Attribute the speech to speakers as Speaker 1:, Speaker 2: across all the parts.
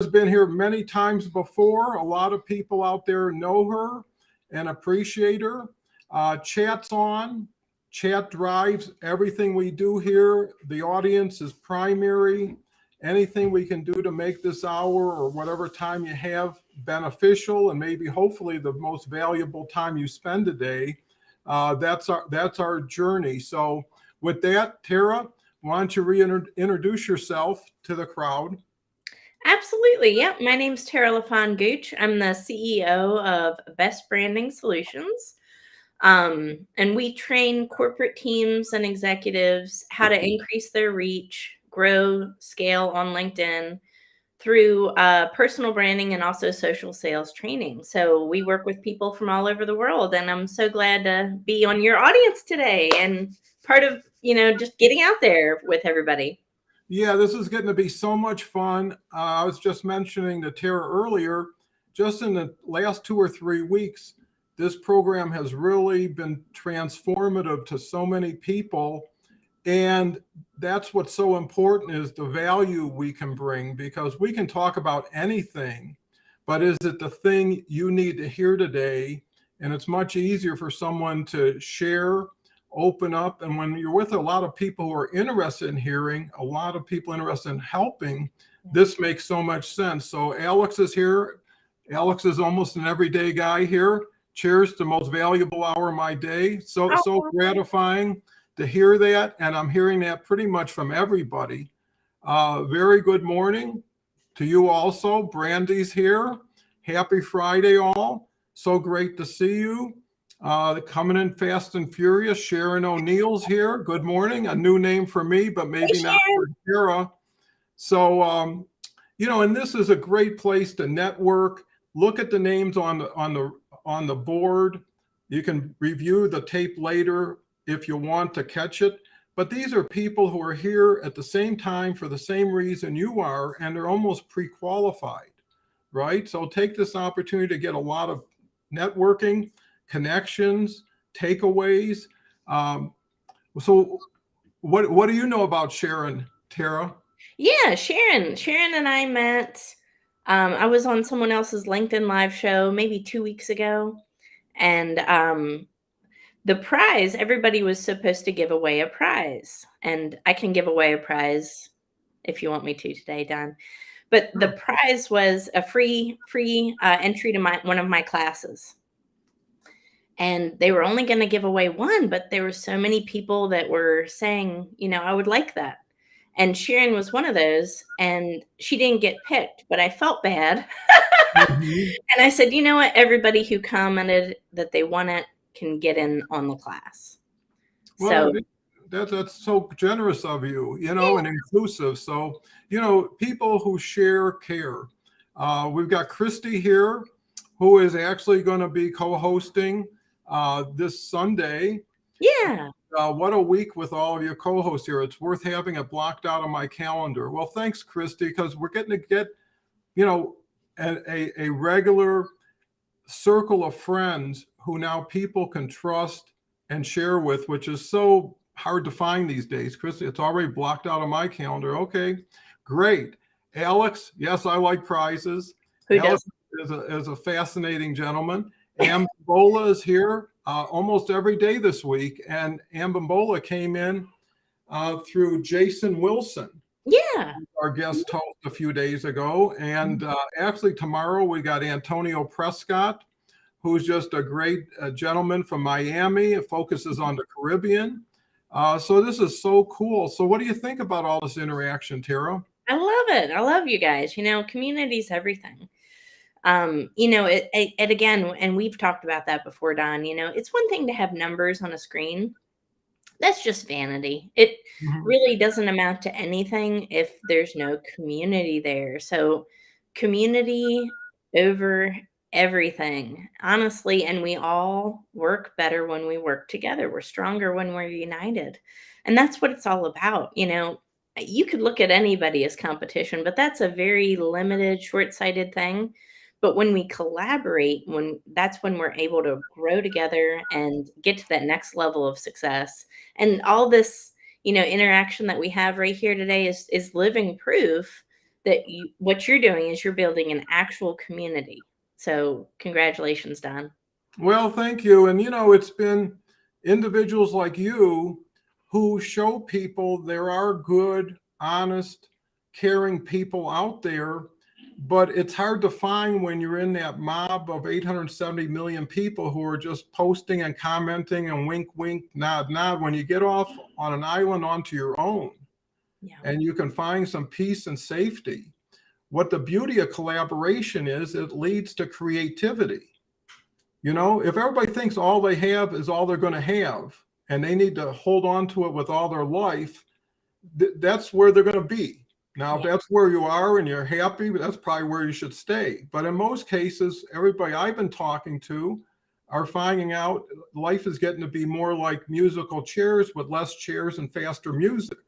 Speaker 1: has been here many times before. A lot of people out there know her and appreciate her. Chat's on. Chat drives everything we do here. The audience is primary. Anything we can do to make this hour or whatever time you have beneficial and maybe hopefully the most valuable time you spend a day, that's our journey. So with that, Tara, why don't you reintroduce yourself to the crowd?
Speaker 2: Absolutely. Yep. My name's Tara LaFon Gooch. I'm the CEO of Best Branding Solutions. And we train corporate teams and executives how to increase their reach, grow, scale on LinkedIn through personal branding and also social sales training. So we work with people from all over the world. And I'm so glad to be on your audience today and part of, just getting out there with everybody.
Speaker 1: Yeah, this is getting to be so much fun. I was just mentioning to Tara earlier, just in the last 2 or 3 weeks, this program has really been transformative to so many people. And that's what's so important is the value we can bring because we can talk about anything, but is it the thing you need to hear today? And it's much easier for someone to share, open up. And when you're with a lot of people who are interested in hearing, a lot of people interested in helping, this makes so much sense. So Alex is here. Alex is almost an everyday guy here. Cheers to the most valuable hour of my day. So gratifying to hear that. And I'm hearing that pretty much from everybody. Very good morning to you also. Brandy's here. Happy Friday, all. So great to see you. Coming in fast and furious, Sharon O'Neill's here. Good morning. A new name for me, but maybe not for Tara. So, and this is a great place to network. Look at the names on the board. You can review the tape later if you want to catch it. But these are people who are here at the same time for the same reason you are, and they're almost pre-qualified, right? So take this opportunity to get a lot of networking, connections, takeaways. So what do you know about Sharon, Tara?
Speaker 2: Yeah, Sharon and I met. I was on someone else's LinkedIn live show maybe 2 weeks ago. And the prize, everybody was supposed to give away a prize. And I can give away a prize if you want me to today, Don. But the prize was a free entry to one of my classes. And they were only going to give away one, but there were so many people that were saying, I would like that. And Sharon was one of those, and she didn't get picked, but I felt bad.
Speaker 1: Mhm.
Speaker 2: And I said, you know what? Everybody who commented that they want it can get in on the class.
Speaker 1: Well,
Speaker 2: So
Speaker 1: that's so generous of you, and inclusive. So, people who share care. We've got Christy here, who is actually going to be co-hosting this Sunday.
Speaker 2: yeah.
Speaker 1: What a week with all of your co-hosts here. It's worth having it blocked out on my calendar. Well, thanks, Christy, because we're getting to get, a regular circle of friends who now people can trust and share with, which is so hard to find these days. Christy, it's already blocked out on my calendar. Okay, great. Alex, yes, I like prizes.
Speaker 2: Who
Speaker 1: Alex
Speaker 2: doesn't?
Speaker 1: is a fascinating gentleman. Ambimbola is here almost every day this week. And Ambimbola came in through Jason Wilson,
Speaker 2: Yeah.
Speaker 1: our guest host a few days ago. And actually tomorrow we got Antonio Prescott, who's just a great gentleman from Miami. It focuses on the Caribbean. So this is so cool. So what do you think about all this interaction, Tara?
Speaker 2: I love it. I love you guys. Community's everything. It again, and we've talked about that before, Don, it's one thing to have numbers on a screen. That's just vanity. It really doesn't amount to anything if there's no community there. So community over everything, honestly, and we all work better when we work together. We're stronger when we're united. And that's what it's all about. You could look at anybody as competition, but that's a very limited, short-sighted thing. But when we collaborate, that's when we're able to grow together and get to that next level of success. And all this, interaction that we have right here today is living proof that what you're doing is you're building an actual community. So congratulations, Don.
Speaker 1: Well, thank you. And, it's been individuals like you who show people there are good, honest, caring people out there, but it's hard to find when you're in that mob of 870 million people who are just posting and commenting and wink, wink, nod, nod. When you get off on an island onto your own and you can find some peace and safety, what the beauty of collaboration is, it leads to creativity. If everybody thinks all they have is all they're going to have and they need to hold on to it with all their life, that's where they're going to be. Now, if that's where you are and you're happy, that's probably where you should stay. But in most cases, everybody I've been talking to are finding out life is getting to be more like musical chairs with less chairs and faster music,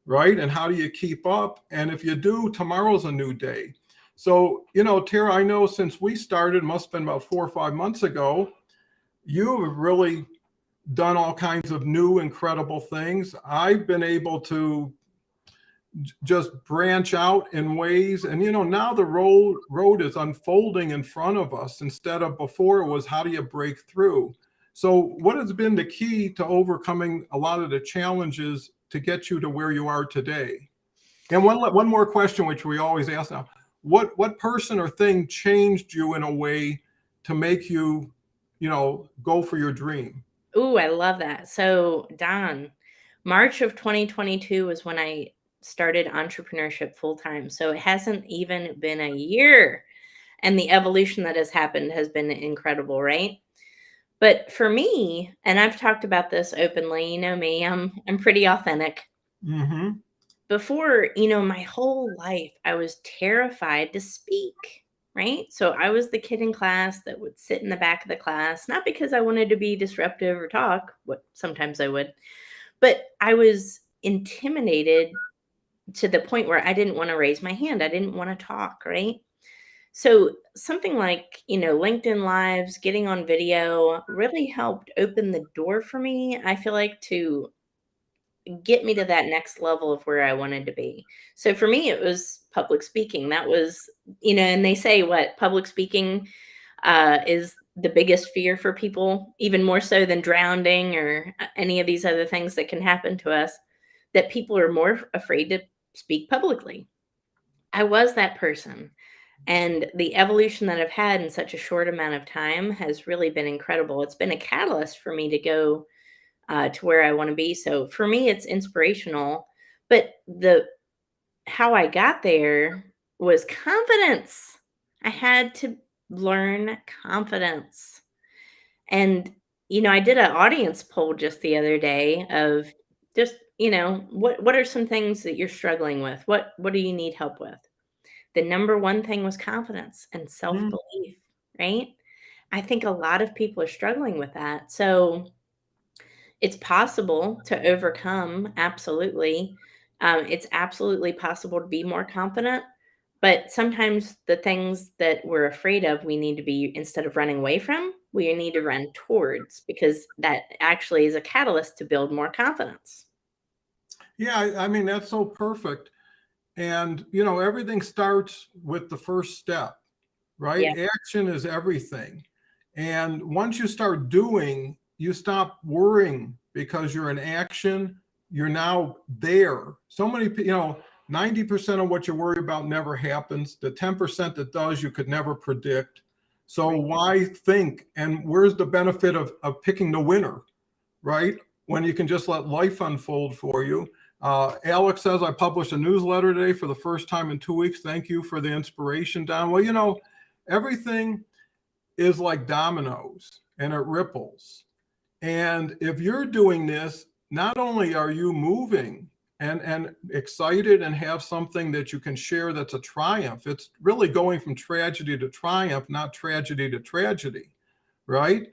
Speaker 1: right? And how do you keep up? And if you do, tomorrow's a new day. So, Tara, I know since we started, must have been about 4 or 5 months ago, you have really done all kinds of new, incredible things. I've been able to just branch out in ways. And, now the road is unfolding in front of us instead of before it was how do you break through? So what has been the key to overcoming a lot of the challenges to get you to where you are today? And one more question, which we always ask now. What person or thing changed you in a way to make you, go for your dream?
Speaker 2: Ooh, I love that. So, Don, March of 2022 was when I started entrepreneurship full time. So it hasn't even been a year. And the evolution that has happened has been incredible, right? But for me, and I've talked about this openly, you know me, I'm pretty authentic.
Speaker 1: Mm-hmm.
Speaker 2: Before, my whole life, I was terrified to speak, right? So I was the kid in class that would sit in the back of the class, not because I wanted to be disruptive or talk, what sometimes I would, but I was intimidated to the point where I didn't want to raise my hand. I didn't want to talk, right? So something like, LinkedIn Lives, getting on video really helped open the door for me, I feel like, to get me to that next level of where I wanted to be. So for me, it was public speaking. That was, and they say what public speaking is the biggest fear for people, even more so than drowning or any of these other things that can happen to us, that people are more afraid to speak publicly. I was that person. And the evolution that I've had in such a short amount of time has really been incredible. It's been a catalyst for me to go to where I want to be. So for me, it's inspirational. But how I got there was confidence. I had to learn confidence. And I did an audience poll just the other day of just, what are some things that you're struggling with? What do you need help with? The number one thing was confidence and self-belief, right? I think a lot of people are struggling with that. So it's possible to overcome, absolutely. It's absolutely possible to be more confident, but sometimes the things that we're afraid of, we need to be, instead of running away from, we need to run towards, because that actually is a catalyst to build more confidence.
Speaker 1: Yeah, I mean, that's so perfect. And, everything starts with the first step, right?
Speaker 2: Yeah.
Speaker 1: Action is everything. And once you start doing, you stop worrying because you're in action. You're now there. So many, 90% of what you worry about never happens. The 10% that does, you could never predict. So why think? And where's the benefit of picking the winner, right? When you can just let life unfold for you. Alex says, I published a newsletter today for the first time in 2 weeks. Thank you for the inspiration, Don. Well, everything is like dominoes and it ripples. And if you're doing this, not only are you moving and excited and have something that you can share that's a triumph, it's really going from tragedy to triumph, not tragedy to tragedy, right?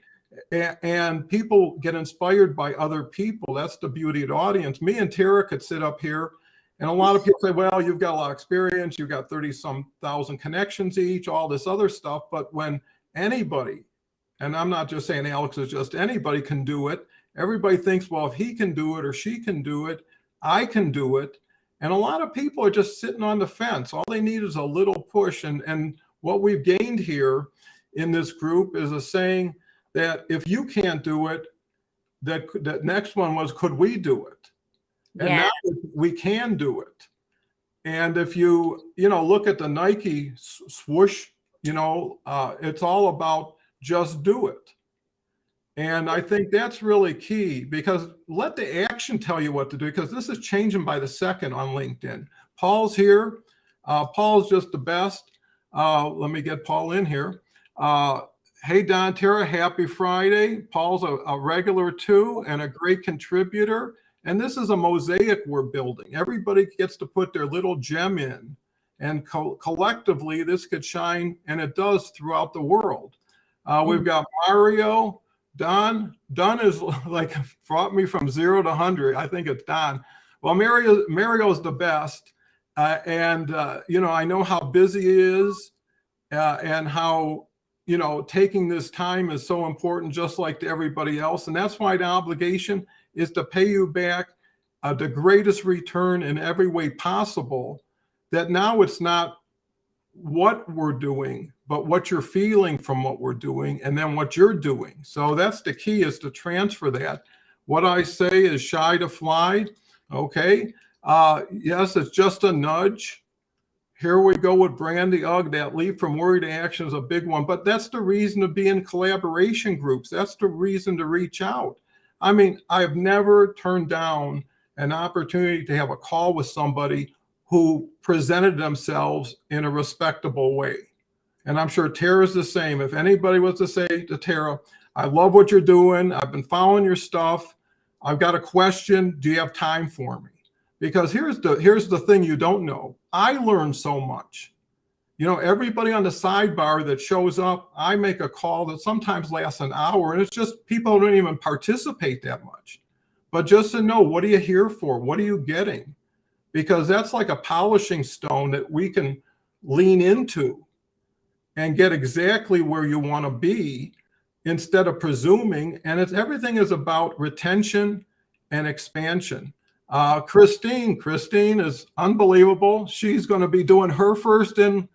Speaker 1: And people get inspired by other people. That's the beauty of the audience. Me and Tara could sit up here, and a lot of people say, well, you've got a lot of experience, you've got 30-some thousand connections each, all this other stuff. But when anybody, and I'm not just saying Alex is just anybody, can do it, everybody thinks, well, if he can do it or she can do it, I can do it. And a lot of people are just sitting on the fence. All they need is a little push. And what we've gained here in this group is a saying that if you can't do it, that next one was, could we do it? And
Speaker 2: Yeah.
Speaker 1: now we can do it. And if you look at the Nike swoosh, it's all about just do it. And I think that's really key, because let the action tell you what to do, because this is changing by the second on LinkedIn. Paul's here. Paul's just the best. Let me get Paul in here. Hey, Don, Tara, happy Friday. Paul's a regular too and a great contributor. And this is a mosaic we're building. Everybody gets to put their little gem in. And collectively, this could shine, and it does, throughout the world. We've got Mario. Don is like brought me from 0 to 100. I think it's Don. Well, Mario's the best. And I know how busy he is, and how, taking this time is so important, just like to everybody else. And that's why the obligation is to pay you back the greatest return in every way possible. That now it's not what we're doing, but what you're feeling from what we're doing, and then what you're doing. So that's the key, is to transfer that. What I say is shy to fly. Okay. Yes, it's just a nudge. Here we go with Brandy. Ugh, that leap from worry to action is a big one, but that's the reason to be in collaboration groups. That's the reason to reach out. I mean, I've never turned down an opportunity to have a call with somebody who presented themselves in a respectable way. And I'm sure Tara's the same. If anybody was to say to Tara, I love what you're doing. I've been following your stuff. I've got a question. Do you have time for me? Because here's the thing you don't know. I learned so much. Everybody on the sidebar that shows up, I make a call that sometimes lasts an hour, and it's just people don't even participate that much. But just to know, what are you here for? What are you getting? Because that's like a polishing stone that we can lean into and get exactly where you want to be, instead of presuming. And everything is about retention and expansion. Christine is unbelievable. She's going to be doing her first in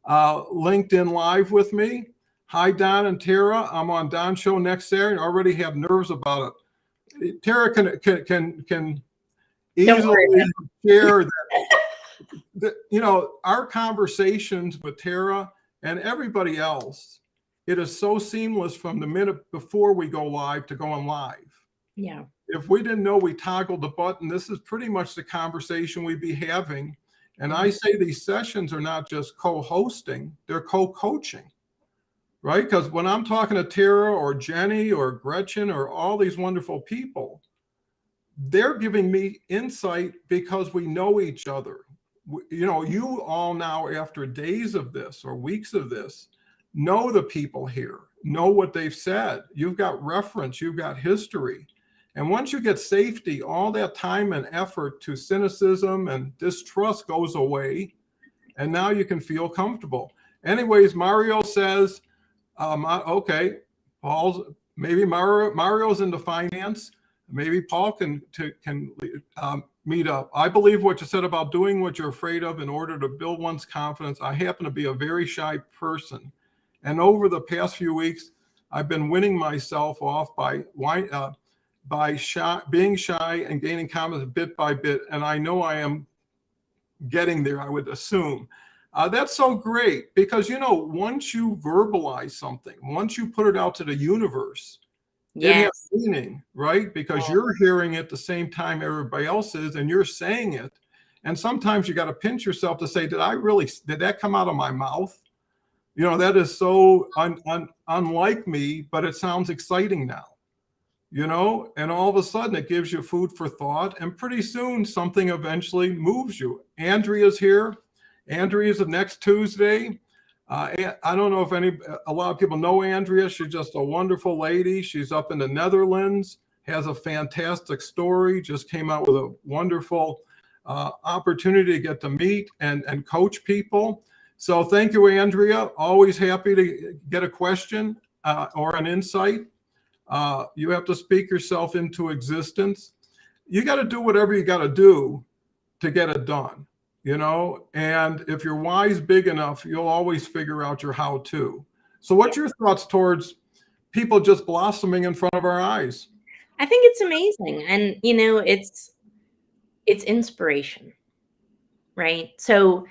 Speaker 1: LinkedIn Live with me. Hi, Don and Tara. I'm on Don's show next Saturday. I already have nerves about it. Tara can easily share that our conversations with Tara and everybody else, it is so seamless from the minute before we go live to going live.
Speaker 2: Yeah. If
Speaker 1: we didn't know we toggled the button, this is pretty much the conversation we'd be having. And I say these sessions are not just co-hosting, they're co-coaching, right? Because when I'm talking to Tara or Jenny or Gretchen or all these wonderful people, they're giving me insight because we know each other. You all now, after days of this or weeks of this, know the people here, know what they've said. You've got reference, you've got history. And once you get safety, all that time and effort to cynicism and distrust goes away. And now you can feel comfortable. Anyways, Mario says, okay, maybe Mario's into finance. Maybe Paul can meet up. I believe what you said about doing what you're afraid of in order to build one's confidence. I happen to be a very shy person. And over the past few weeks, I've been winning myself off by being shy and gaining confidence bit by bit. And I know I am getting there, I would assume. That's so great because, once you verbalize something, once you put it out to the universe, it has meaning, right? Because you're hearing it the same time everybody else is, and you're saying it. And sometimes you got to pinch yourself to say, did that come out of my mouth? That is so unlike me, but it sounds exciting now, and all of a sudden it gives you food for thought. And pretty soon something eventually moves you. Andrea's here. Andrea's the next Tuesday. I don't know if a lot of people know Andrea. She's just a wonderful lady. She's up in the Netherlands, has a fantastic story, just came out with a wonderful opportunity to get to meet and coach people. So thank you, Andrea. Always happy to get a question or an insight. You have to speak yourself into existence. You got to do whatever you got to do to get it done, you know? And if your why's big enough, you'll always figure out your how to. So what's your thoughts towards people just blossoming in front of our eyes?
Speaker 2: I think it's amazing. And, you know, it's inspiration, right? So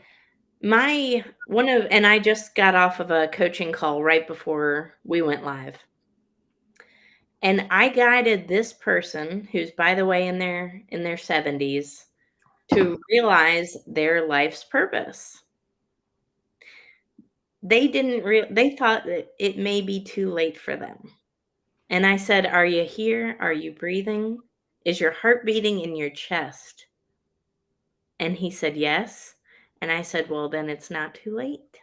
Speaker 2: and I just got off of a coaching call right before we went live. And I guided this person, who's by the way in their 70s, to realize their life's purpose. They thought that it may be too late for them. And I said, "Are you here? Are you breathing? Is your heart beating in your chest?" And he said, "Yes." And I said, "Well, then it's not too late."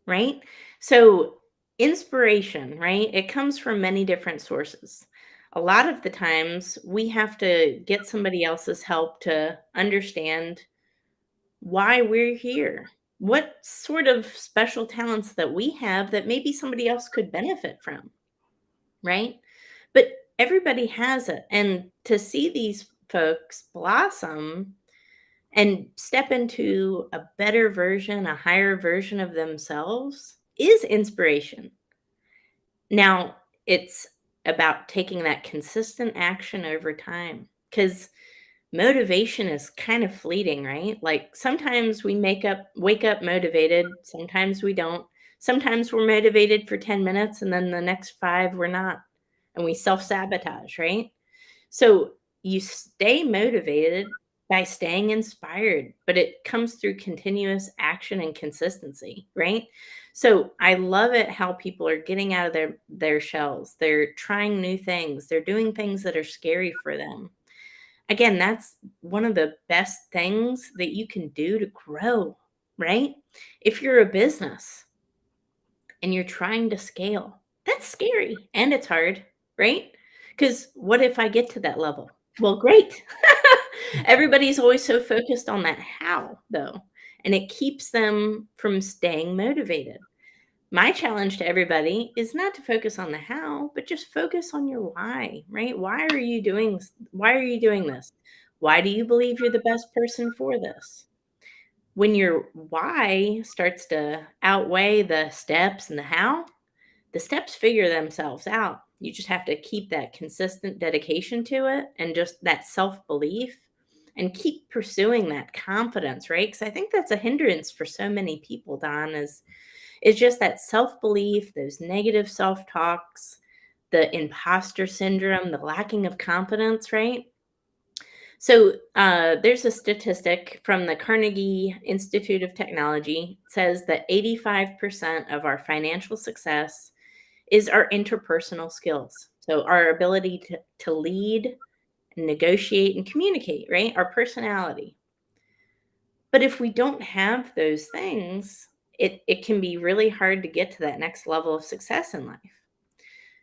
Speaker 2: Right? So, inspiration, right? It comes from many different sources. A lot of the times, we have to get somebody else's help to understand why we're here. What sort of special talents that we have that maybe somebody else could benefit from, right? But everybody has it. And to see these folks blossom and step into a better version, a higher version of themselves is inspiration. Now, it's about taking that consistent action over time because motivation is kind of fleeting, right? Like sometimes we wake up motivated, sometimes we don't. Sometimes we're motivated for 10 minutes and then the next 5 we're not. And we self-sabotage, right? So you stay motivated by staying inspired, but it comes through continuous action and consistency, right? So I love it how people are getting out of their shells. They're trying new things. They're doing things that are scary for them. Again, that's one of the best things that you can do to grow, right? If you're a business and you're trying to scale, that's scary and it's hard, right? Because what if I get to that level? Well, great. Everybody's always so focused on that how, though, and it keeps them from staying motivated. My challenge to everybody is not to focus on the how, but just focus on your why, right? Why are you doing this? Why do you believe you're the best person for this? When your why starts to outweigh the steps and the steps figure themselves out. You just have to keep that consistent dedication to it and just that self-belief and keep pursuing that confidence, right? Because I think that's a hindrance for so many people, Don, is just that self-belief, those negative self-talks, the imposter syndrome, the lacking of confidence, right? So there's a statistic from the Carnegie Institute of Technology. It says that 85% of our financial success is our interpersonal skills. So our ability to lead, negotiate, and communicate, right? Our personality. But if we don't have those things, it can be really hard to get to that next level of success in life.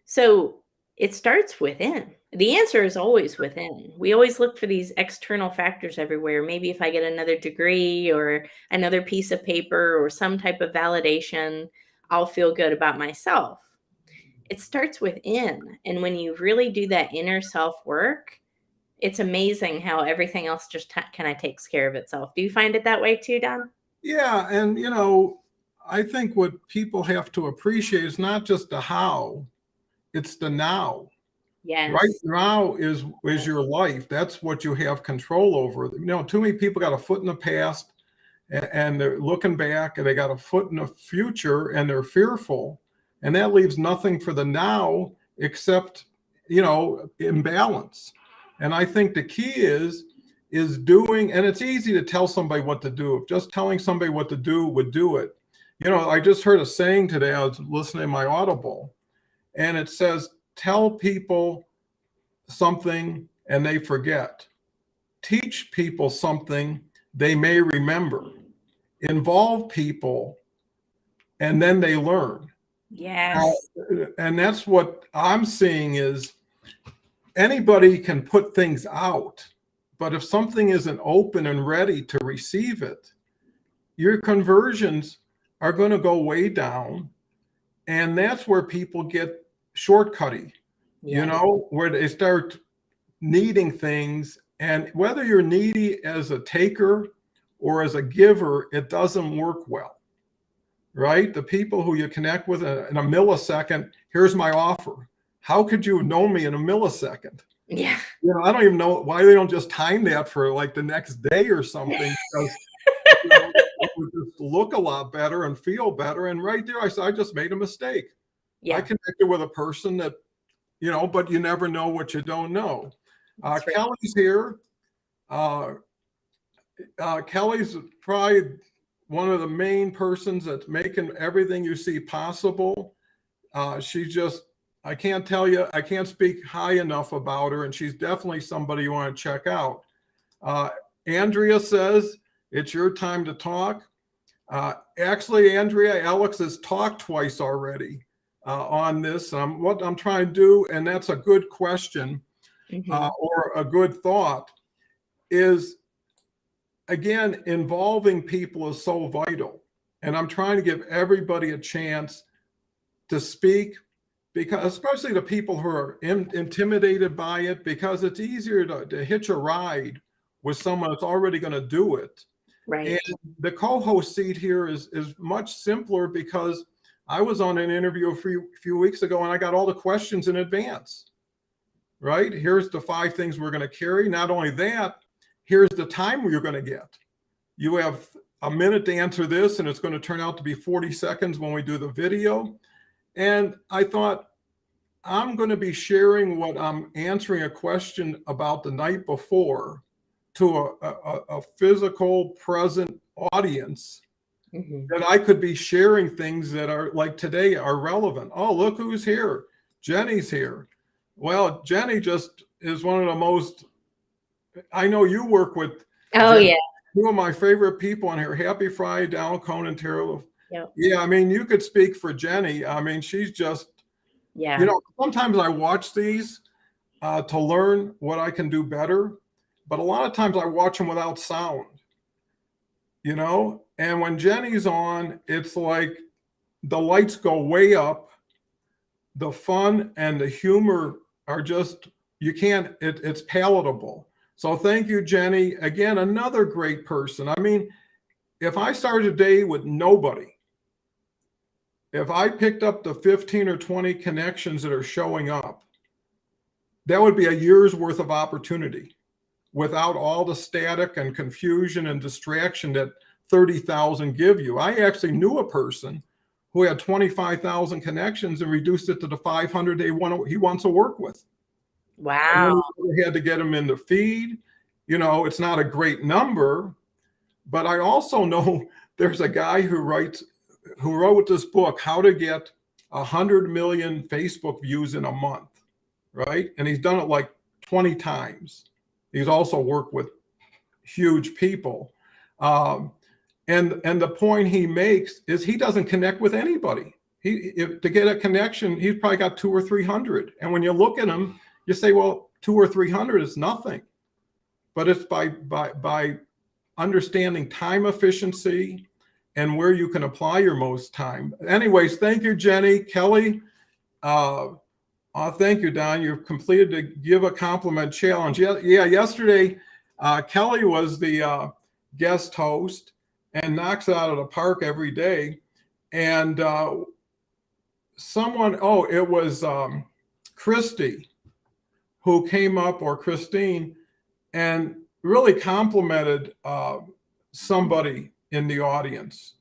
Speaker 2: So it starts within. The answer is always within. We always look for these external factors everywhere. Maybe if I get another degree or another piece of paper or some type of validation, I'll feel good about myself. It starts within. And when you really do that inner self work, it's amazing how everything else just kind of takes care of itself. Do you find it that way too, Don?
Speaker 1: Yeah, and you know, I think what people have to appreciate is not just the how, it's the now. Right
Speaker 2: Yes.
Speaker 1: now is your life. That's what you have control over. You know, too many people got a foot in the past and they're looking back, and they got a foot in the future and they're fearful. And that leaves nothing for the now except, you know, imbalance. And I think the key is doing, and it's easy to tell somebody what to do. If just telling somebody what to do would do it. You know, I just heard a saying today. I was listening to my Audible, and it says, tell people something and they forget. Teach people something they may remember. Involve people and then they learn.
Speaker 2: Yes.
Speaker 1: And that's what I'm seeing is anybody can put things out, but if something isn't open and ready to receive it, your conversions are going to go way down. And that's where people get shortcutty, you
Speaker 2: Yes.
Speaker 1: know, where they start needing things And whether you're needy as a taker or as a giver, it doesn't work well, right? The people who you connect with in a millisecond, here's my offer. How could you know me in a millisecond?
Speaker 2: Yeah.
Speaker 1: You know, I don't even know why they don't just time that for like the next day or something, because you know, it would just look a lot better and feel better. And right there, I said, I just made a mistake. I
Speaker 2: Yeah.
Speaker 1: connected with a person that, you know, but you never know what you don't know.
Speaker 2: That's right.
Speaker 1: Kelly's here. Kelly's probably one of the main persons that's making everything you see possible. She just, I can't tell you, I can't speak high enough about her, and she's definitely somebody you want to check out. Andrea says, it's your time to talk. Actually, Andrea, Alex has talked twice already on this. What I'm trying to do, and that's a good question or a good thought, is again, involving people is so vital. And I'm trying to give everybody a chance to speak, because especially the people who are intimidated by it, because it's easier to hitch a ride with someone that's already going to do it.
Speaker 2: Right.
Speaker 1: And the co-host seat here is much simpler, because I was on an interview a few weeks ago and I got all the questions in advance, right? Here's the 5 things we're going to carry. Not only that, here's the time you're going to get. You have a minute to answer this, and it's going to turn out to be 40 seconds when we do the video. And I thought, I'm going to be sharing what I'm answering a question about the night before to a physical present audience, that I could be sharing things that are like today are relevant. Oh, look who's here. Jenny's here. Well, Jenny just is one of the most, I know you work with.
Speaker 2: Oh,
Speaker 1: Jenny,
Speaker 2: yeah.
Speaker 1: 2 of my favorite people on here. Happy Friday, down, Cohen and Tara.
Speaker 2: Yep.
Speaker 1: Yeah, I mean, you could speak for Jenny. I mean, she's just,
Speaker 2: Yeah.
Speaker 1: you know, sometimes I watch these to learn what I can do better. But a lot of times I watch them without sound, you know? And when Jenny's on, it's like the lights go way up. The fun and the humor are just, you can't, it's palatable. So thank you, Jenny. Again, another great person. I mean, if I started a day with nobody, if I picked up the 15 or 20 connections that are showing up, that would be a year's worth of opportunity without all the static and confusion and distraction that 30,000 give you. I actually knew a person who had 25,000 connections and reduced it to the 500 he wants to work with.
Speaker 2: Wow.
Speaker 1: And then he had to get him in the feed. You know, it's not a great number, but I also know there's a guy who wrote this book, How to Get 100 Million Facebook Views in a Month, right? And he's done it like 20 times. He's also worked with huge people. And the point he makes is he doesn't connect with anybody. To get a connection, he's probably got 200 or 300. And when you look at him, you say, well, 200 or 300 is nothing. But it's by understanding time efficiency and where you can apply your most time. Anyways, thank you, Jenny. Kelly, thank you, Don. You've completed the Give a Compliment Challenge. Yeah, yesterday, Kelly was the guest host and knocks it out of the park every day. And it was Christy who came up, or Christine, and really complimented somebody in the audience.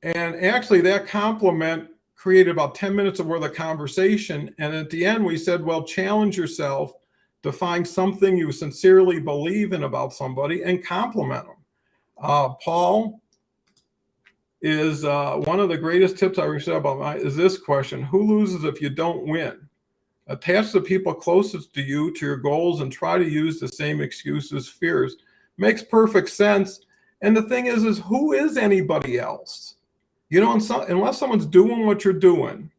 Speaker 1: And actually that compliment created about 10 minutes of worth of conversation. And at the end we said, well, challenge yourself to find something you sincerely believe in about somebody and compliment them. Paul is one of the greatest tips I received about is this question: who loses if you don't win? Attach the people closest to you to your goals and try to use the same excuses, fears. Makes perfect sense. And the thing is who is anybody else? You know, unless someone's doing what you're doing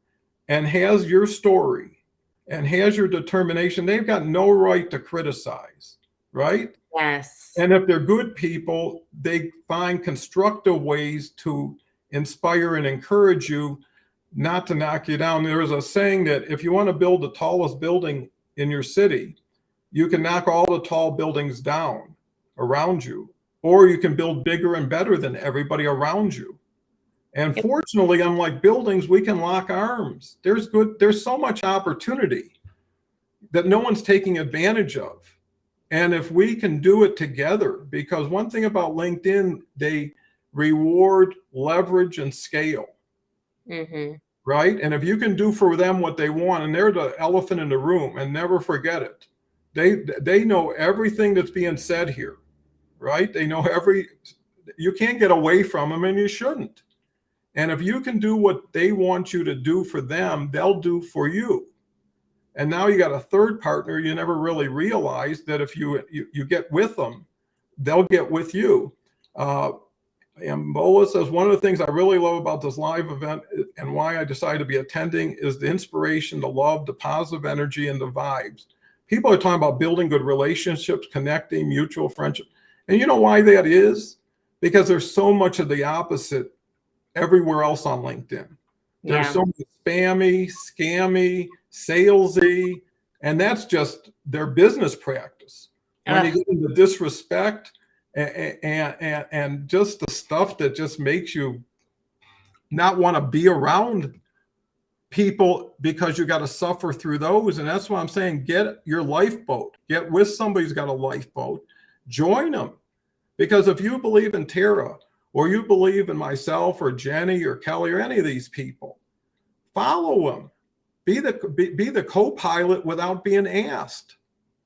Speaker 1: and has your story and has your determination, they've got no right to criticize, right?
Speaker 2: Yes.
Speaker 1: And if they're good people, they find constructive ways to inspire and encourage you, not to knock you down. There is a saying that if you want to build the tallest building in your city, You can knock all the tall buildings down around you, or you can build bigger and better than everybody around you. And fortunately, unlike buildings, we can lock arms. There's so much opportunity that no one's taking advantage of. And if we can do it together, because one thing about LinkedIn, they reward, leverage, and scale.
Speaker 2: Mm-hmm.
Speaker 1: Right? And if you can do for them what they want, and they're the elephant in the room, and never forget it. They know everything that's being said here, right? They know you can't get away from them, and you shouldn't. And if you can do what they want you to do for them, they'll do for you. And now you got a third partner you never really realized that if you get with them, they'll get with you. And Bola says, one of the things I really love about this live event and why I decided to be attending is the inspiration, the love, the positive energy, and the vibes. People are talking about building good relationships, connecting, mutual friendship. And you know why that is? Because there's so much of the opposite everywhere else on LinkedIn. There's so much spammy, scammy, salesy, and that's just their business practice. When you get into disrespect, and just the stuff that just makes you not want to be around people because you got to suffer through those. And that's why I'm saying, get your lifeboat, get with somebody who's got a lifeboat, join them. Because if you believe in Tara, or you believe in myself or Jenny or Kelly or any of these people, follow them. Be the co-pilot without being asked,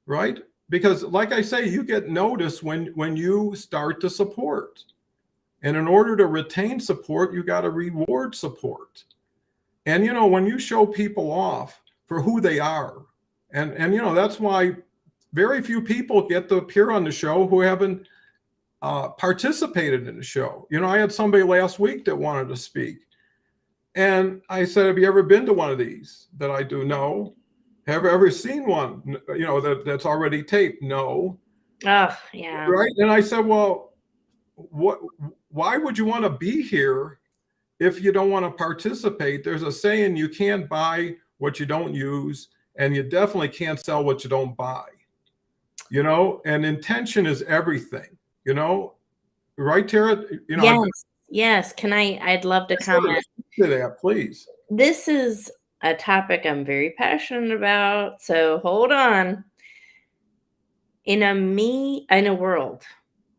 Speaker 1: right? Because like I say, you get noticed when you start to support. And in order to retain support, you got to reward support. And, when you show people off for who they are, and that's why very few people get to appear on the show who haven't participated in the show. I had somebody last week that wanted to speak. And I said, have you ever been to one of these that I do? No. Have you ever seen one, that's already taped? No.
Speaker 2: Oh, yeah.
Speaker 1: Right. And I said, well, why would you want to be here if you don't want to participate? There's a saying, you can't buy what you don't use, and you definitely can't sell what you don't buy. And intention is everything, right, Tara?
Speaker 2: Yes. I'd love to comment.
Speaker 1: To that, please.
Speaker 2: This is a topic I'm very passionate about, so hold on. In a world,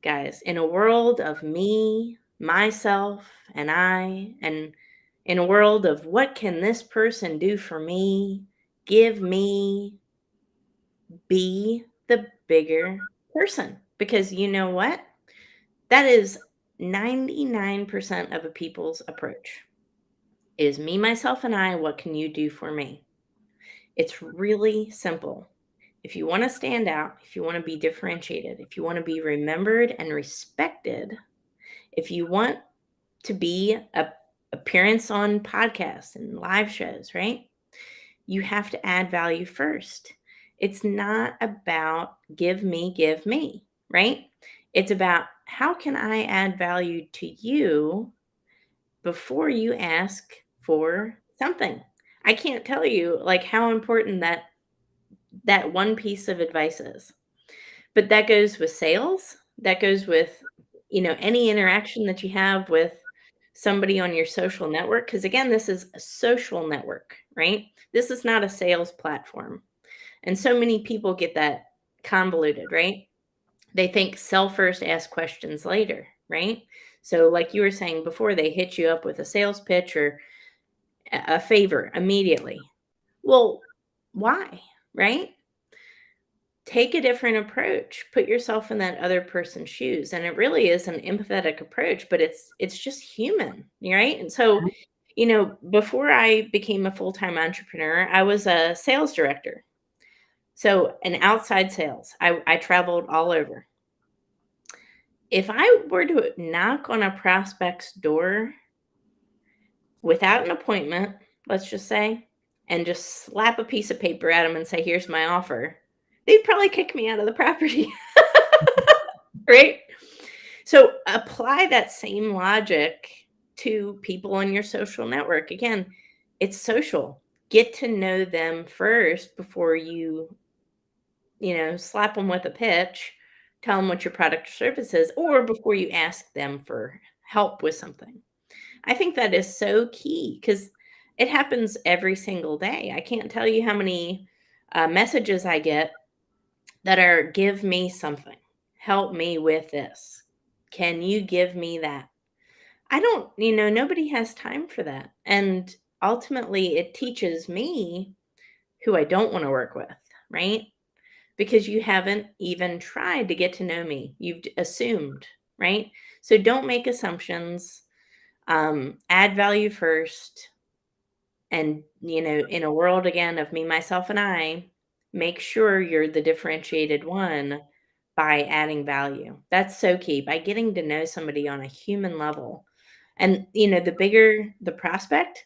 Speaker 2: guys, in a world of me, myself, and I, and in a world of what can this person do for me, give me, be the bigger person. Because you know what? That is 99% of a people's approach. Is me, myself, and I, what can you do for me? It's really simple. If you want to stand out, if you want to be differentiated, if you want to be remembered and respected, if you want to be a appearance on podcasts and live shows, right? You have to add value first. It's not about give me, right? It's about how can I add value to you before you ask for something. I can't tell you like how important that one piece of advice is. But that goes with sales. That goes with, any interaction that you have with somebody on your social network. Because again, this is a social network, right? This is not a sales platform. And so many people get that convoluted, right? They think sell first, ask questions later, right? So like you were saying before, they hit you up with a sales pitch or a favor immediately. Well, why, right? Take a different approach. Put yourself in that other person's shoes. And it really is an empathetic approach, but it's just human, right? And so, before I became a full-time entrepreneur, I was a sales director. So an outside sales. I traveled all over. If I were to knock on a prospect's door without an appointment, let's just say, and just slap a piece of paper at them and say, here's my offer, they'd probably kick me out of the property. Right? So apply that same logic to people on your social network. Again, it's social. Get to know them first before you slap them with a pitch, tell them what your product or service is, or before you ask them for help with something. I think that is so key because it happens every single day. I can't tell you how many messages I get that are give me something, help me with this. Can you give me that? I don't, nobody has time for that. And ultimately, it teaches me who I don't want to work with, right? Because you haven't even tried to get to know me. You've assumed, right? So don't make assumptions. Add value first. And, in a world again of me, myself, and I, make sure you're the differentiated one by adding value. That's so key, by getting to know somebody on a human level. And, the bigger the prospect,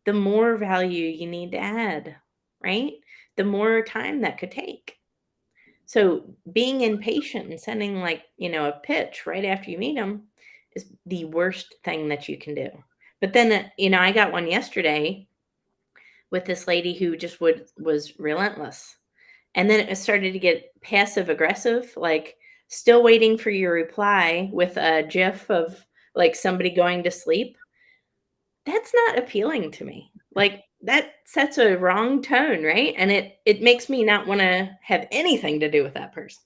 Speaker 2: the more value you need to add, right? The more time that could take. So being impatient and sending a pitch right after you meet them is the worst thing that you can do. But then, I got one yesterday with this lady who just was relentless. And then it started to get passive aggressive, like still waiting for your reply with a gif of like somebody going to sleep. That's not appealing to me. Like that sets a wrong tone, right? And it makes me not want to have anything to do with that person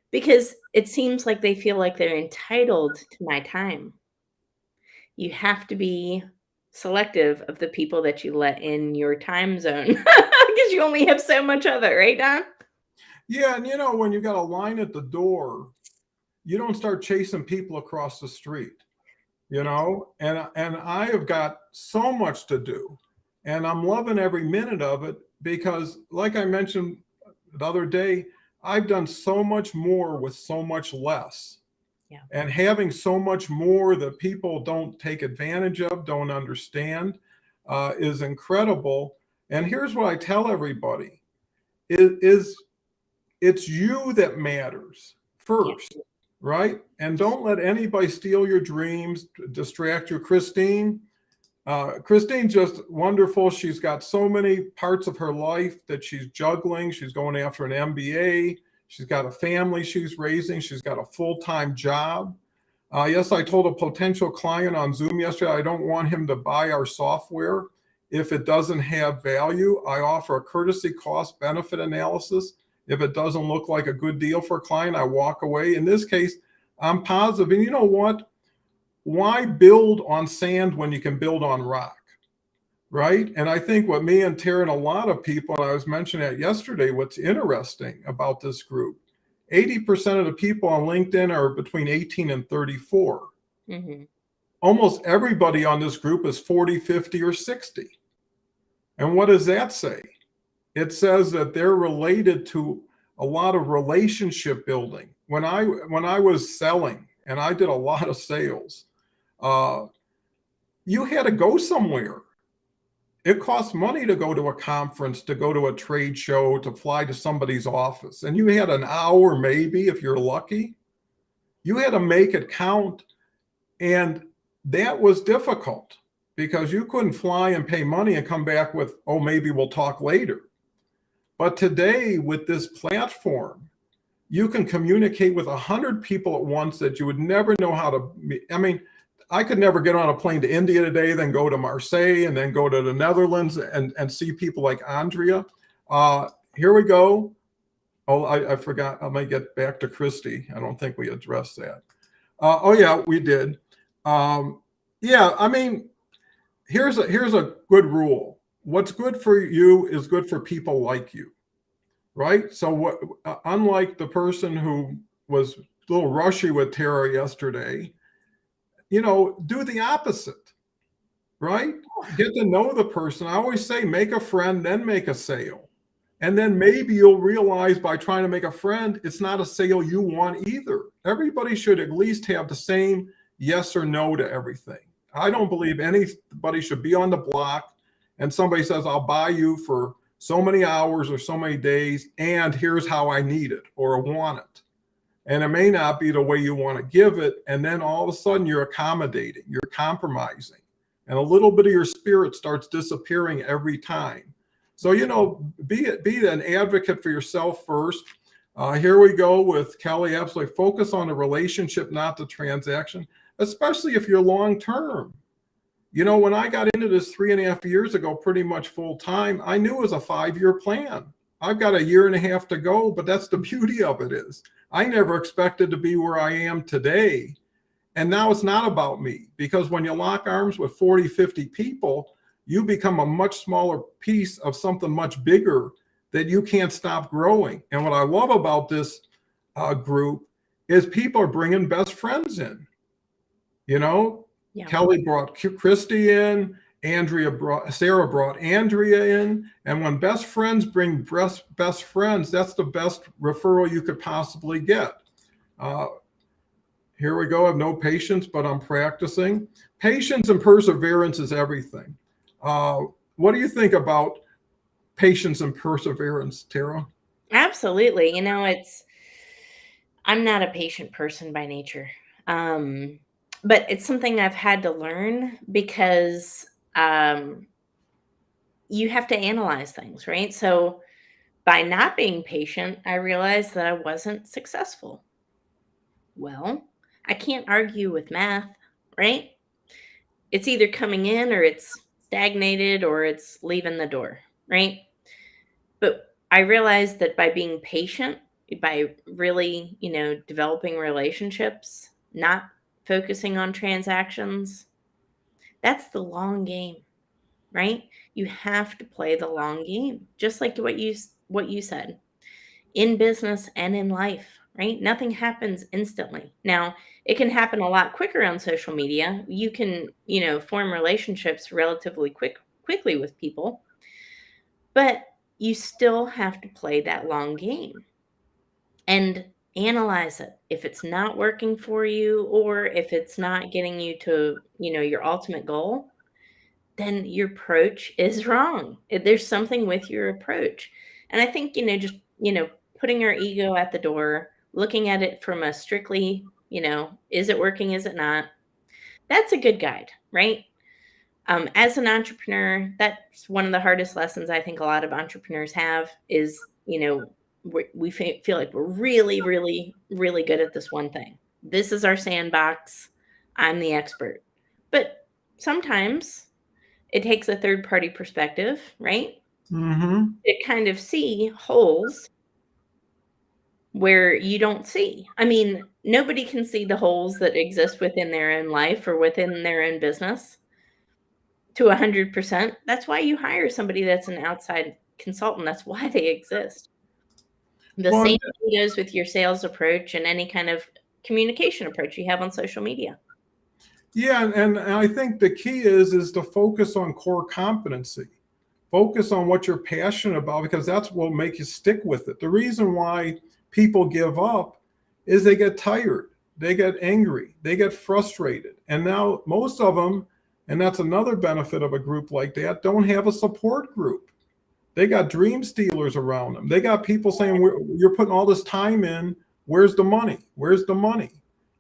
Speaker 2: because it seems like they feel like they're entitled to my time. You have to be selective of the people that you let in your time zone because you only have so much of it, right, Don?
Speaker 1: Yeah, and when you got a line at the door, you don't start chasing people across the street, and I have got so much to do, and I'm loving every minute of it because, like I mentioned the other day, I've done so much more with so much less.
Speaker 2: Yeah.
Speaker 1: And having so much more that people don't take advantage of, don't understand, is incredible. And here's what I tell everybody: is it's you that matters first, right? And don't let anybody steal your dreams, distract you. Christine's just wonderful. She's got so many parts of her life that she's juggling. She's going after an MBA. She's got a family she's raising. She's got a full-time job. Yes, I told a potential client on Zoom yesterday, I don't want him to buy our software if it doesn't have value. I offer a courtesy cost benefit analysis. If it doesn't look like a good deal for a client, I walk away. In this case, I'm positive. And you know what? Why build on sand when you can build on rock? Right? And I think what me and Tara and a lot of people, and I was mentioning that yesterday, what's interesting about this group, 80% of the people on LinkedIn are between 18 and 34.
Speaker 2: Mm-hmm.
Speaker 1: Almost everybody on this group is 40, 50, or 60. And what does that say? It says that they're related to a lot of relationship building. When I was selling, and I did a lot of sales, you had to go somewhere. It costs money to go to a conference, to go to a trade show, to fly to somebody's office. And you had an hour, maybe, if you're lucky. You had to make it count. And that was difficult because you couldn't fly and pay money and come back with, oh, maybe we'll talk later. But today, with this platform, you can communicate with 100 people at once that you would never know how to. I mean, I could never get on a plane to India today, then go to Marseille, and then go to the Netherlands and see people like Andrea. Here we go. Oh, I forgot. I might get back to Christy. I don't think we addressed that. Oh, yeah, we did. Yeah, I mean, here's a good rule. What's good for you is good for people like you, right? So what? Unlike the person who was a little rushy with Tara yesterday, do the opposite, right? Get to know the person. I always say, make a friend, then make a sale. And then maybe you'll realize by trying to make a friend, it's not a sale you want either. Everybody should at least have the same yes or no to everything. I don't believe anybody should be on the block and somebody says, I'll buy you for so many hours or so many days, and here's how I need it or want it. And it may not be the way you want to give it. And then all of a sudden you're accommodating, you're compromising, and a little bit of your spirit starts disappearing every time. So, be an advocate for yourself first. Here we go with Kelly. Absolutely focus on the relationship, not the transaction, especially if you're long term. When I got into this 3.5 years ago, pretty much full time, I knew it was a 5-year plan. I've got a year and a half to go, but that's the beauty of it is I never expected to be where I am today. And now it's not about me, because when you lock arms with 40, 50 people, you become a much smaller piece of something much bigger that you can't stop growing. And what I love about this group is people are bringing best friends in.
Speaker 2: Yeah.
Speaker 1: Kelly brought Christy in, Sarah brought Andrea in. And when best friends bring best friends, that's the best referral you could possibly get. Here we go. I have no patience, but I'm practicing. Patience and perseverance is everything. What do you think about patience and perseverance, Tara?
Speaker 2: Absolutely. I'm not a patient person by nature. But it's something I've had to learn because you have to analyze things, right? So by not being patient, I realized that I wasn't successful. Well, I can't argue with math, right? It's either coming in or it's stagnated or it's leaving the door, right? But I realized that by being patient, by really, developing relationships, not focusing on transactions, that's the long game, right? You have to play the long game, just like what you said, in business and in life, right? Nothing happens instantly. Now, it can happen a lot quicker on social media. You can, form relationships relatively quickly with people, but you still have to play that long game and analyze it. If it's not working for you or if it's not getting you to, your ultimate goal, then your approach is wrong. There's something with your approach. And I think, just, putting our ego at the door, looking at it from a strictly, is it working, is it not? That's a good guide, right? As an entrepreneur, that's one of the hardest lessons I think a lot of entrepreneurs have is, we feel like we're really, really, really good at this one thing. This is our sandbox. I'm the expert. But sometimes it takes a third party perspective, right?
Speaker 1: Mm-hmm.
Speaker 2: To kind of see holes where you don't see. I mean, nobody can see the holes that exist within their own life or within their own business to 100%. That's why you hire somebody that's an outside consultant. That's why they exist. The
Speaker 1: Well,
Speaker 2: same thing goes with your sales approach and any kind of communication approach you have on social media.
Speaker 1: yeah, and I think the key is to focus on core competency. Focus on what you're passionate about, because that's what will make you stick with it. The reason why people give up is they get tired, they get angry, they get frustrated. And now most of them, and that's another benefit of a group like that, don't have a support group. They got dream stealers around them. They got people saying, you're putting all this time in. Where's the money? Where's the money?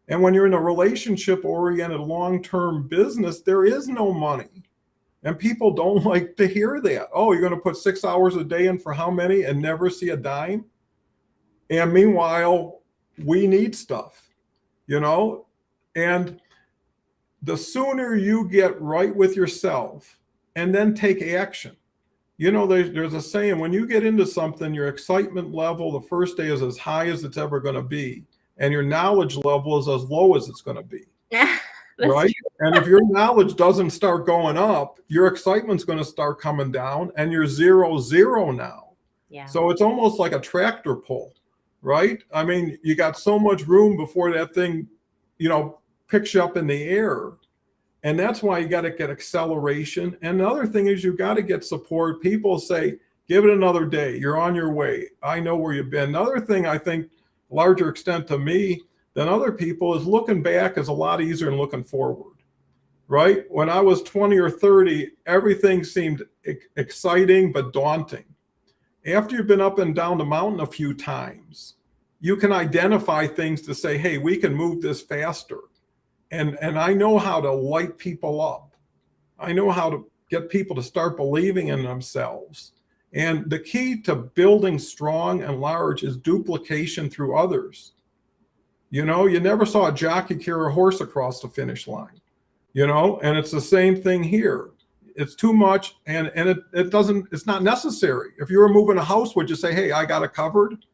Speaker 1: And when you're in a relationship oriented long term business, there is no money. And people don't like to hear that. Oh, you're going to put 6 hours a day in for how many and never see a dime? And meanwhile, we need stuff, And the sooner you get right with yourself and then take action. There's a saying, when you get into something, your excitement level the first day is as high as it's ever going to be, and your knowledge level is as low as it's going to be. Right?
Speaker 2: True.
Speaker 1: And if your knowledge doesn't start going up, your excitement's going to start coming down, and you're 0 now.
Speaker 2: Yeah.
Speaker 1: So it's almost like a tractor pull, right? I mean, you got so much room before that thing, picks you up in the air. And that's why you got to get acceleration. And the other thing is you got to get support. People say, give it another day. You're on your way. I know where you've been. Another thing I think, larger extent to me than other people, is looking back is a lot easier than looking forward, right? When I was 20 or 30, everything seemed exciting but daunting. After you've been up and down the mountain a few times, you can identify things to say, hey, we can move this faster. And I know how to light people up. I know how to get people to start believing in themselves. And the key to building strong and large is duplication through others. You know, you never saw a jockey carry a horse across the finish line, you know, and it's the same thing here. It's too much, and it doesn't, it's not necessary. If you were moving a house, would you say, hey, I got it covered?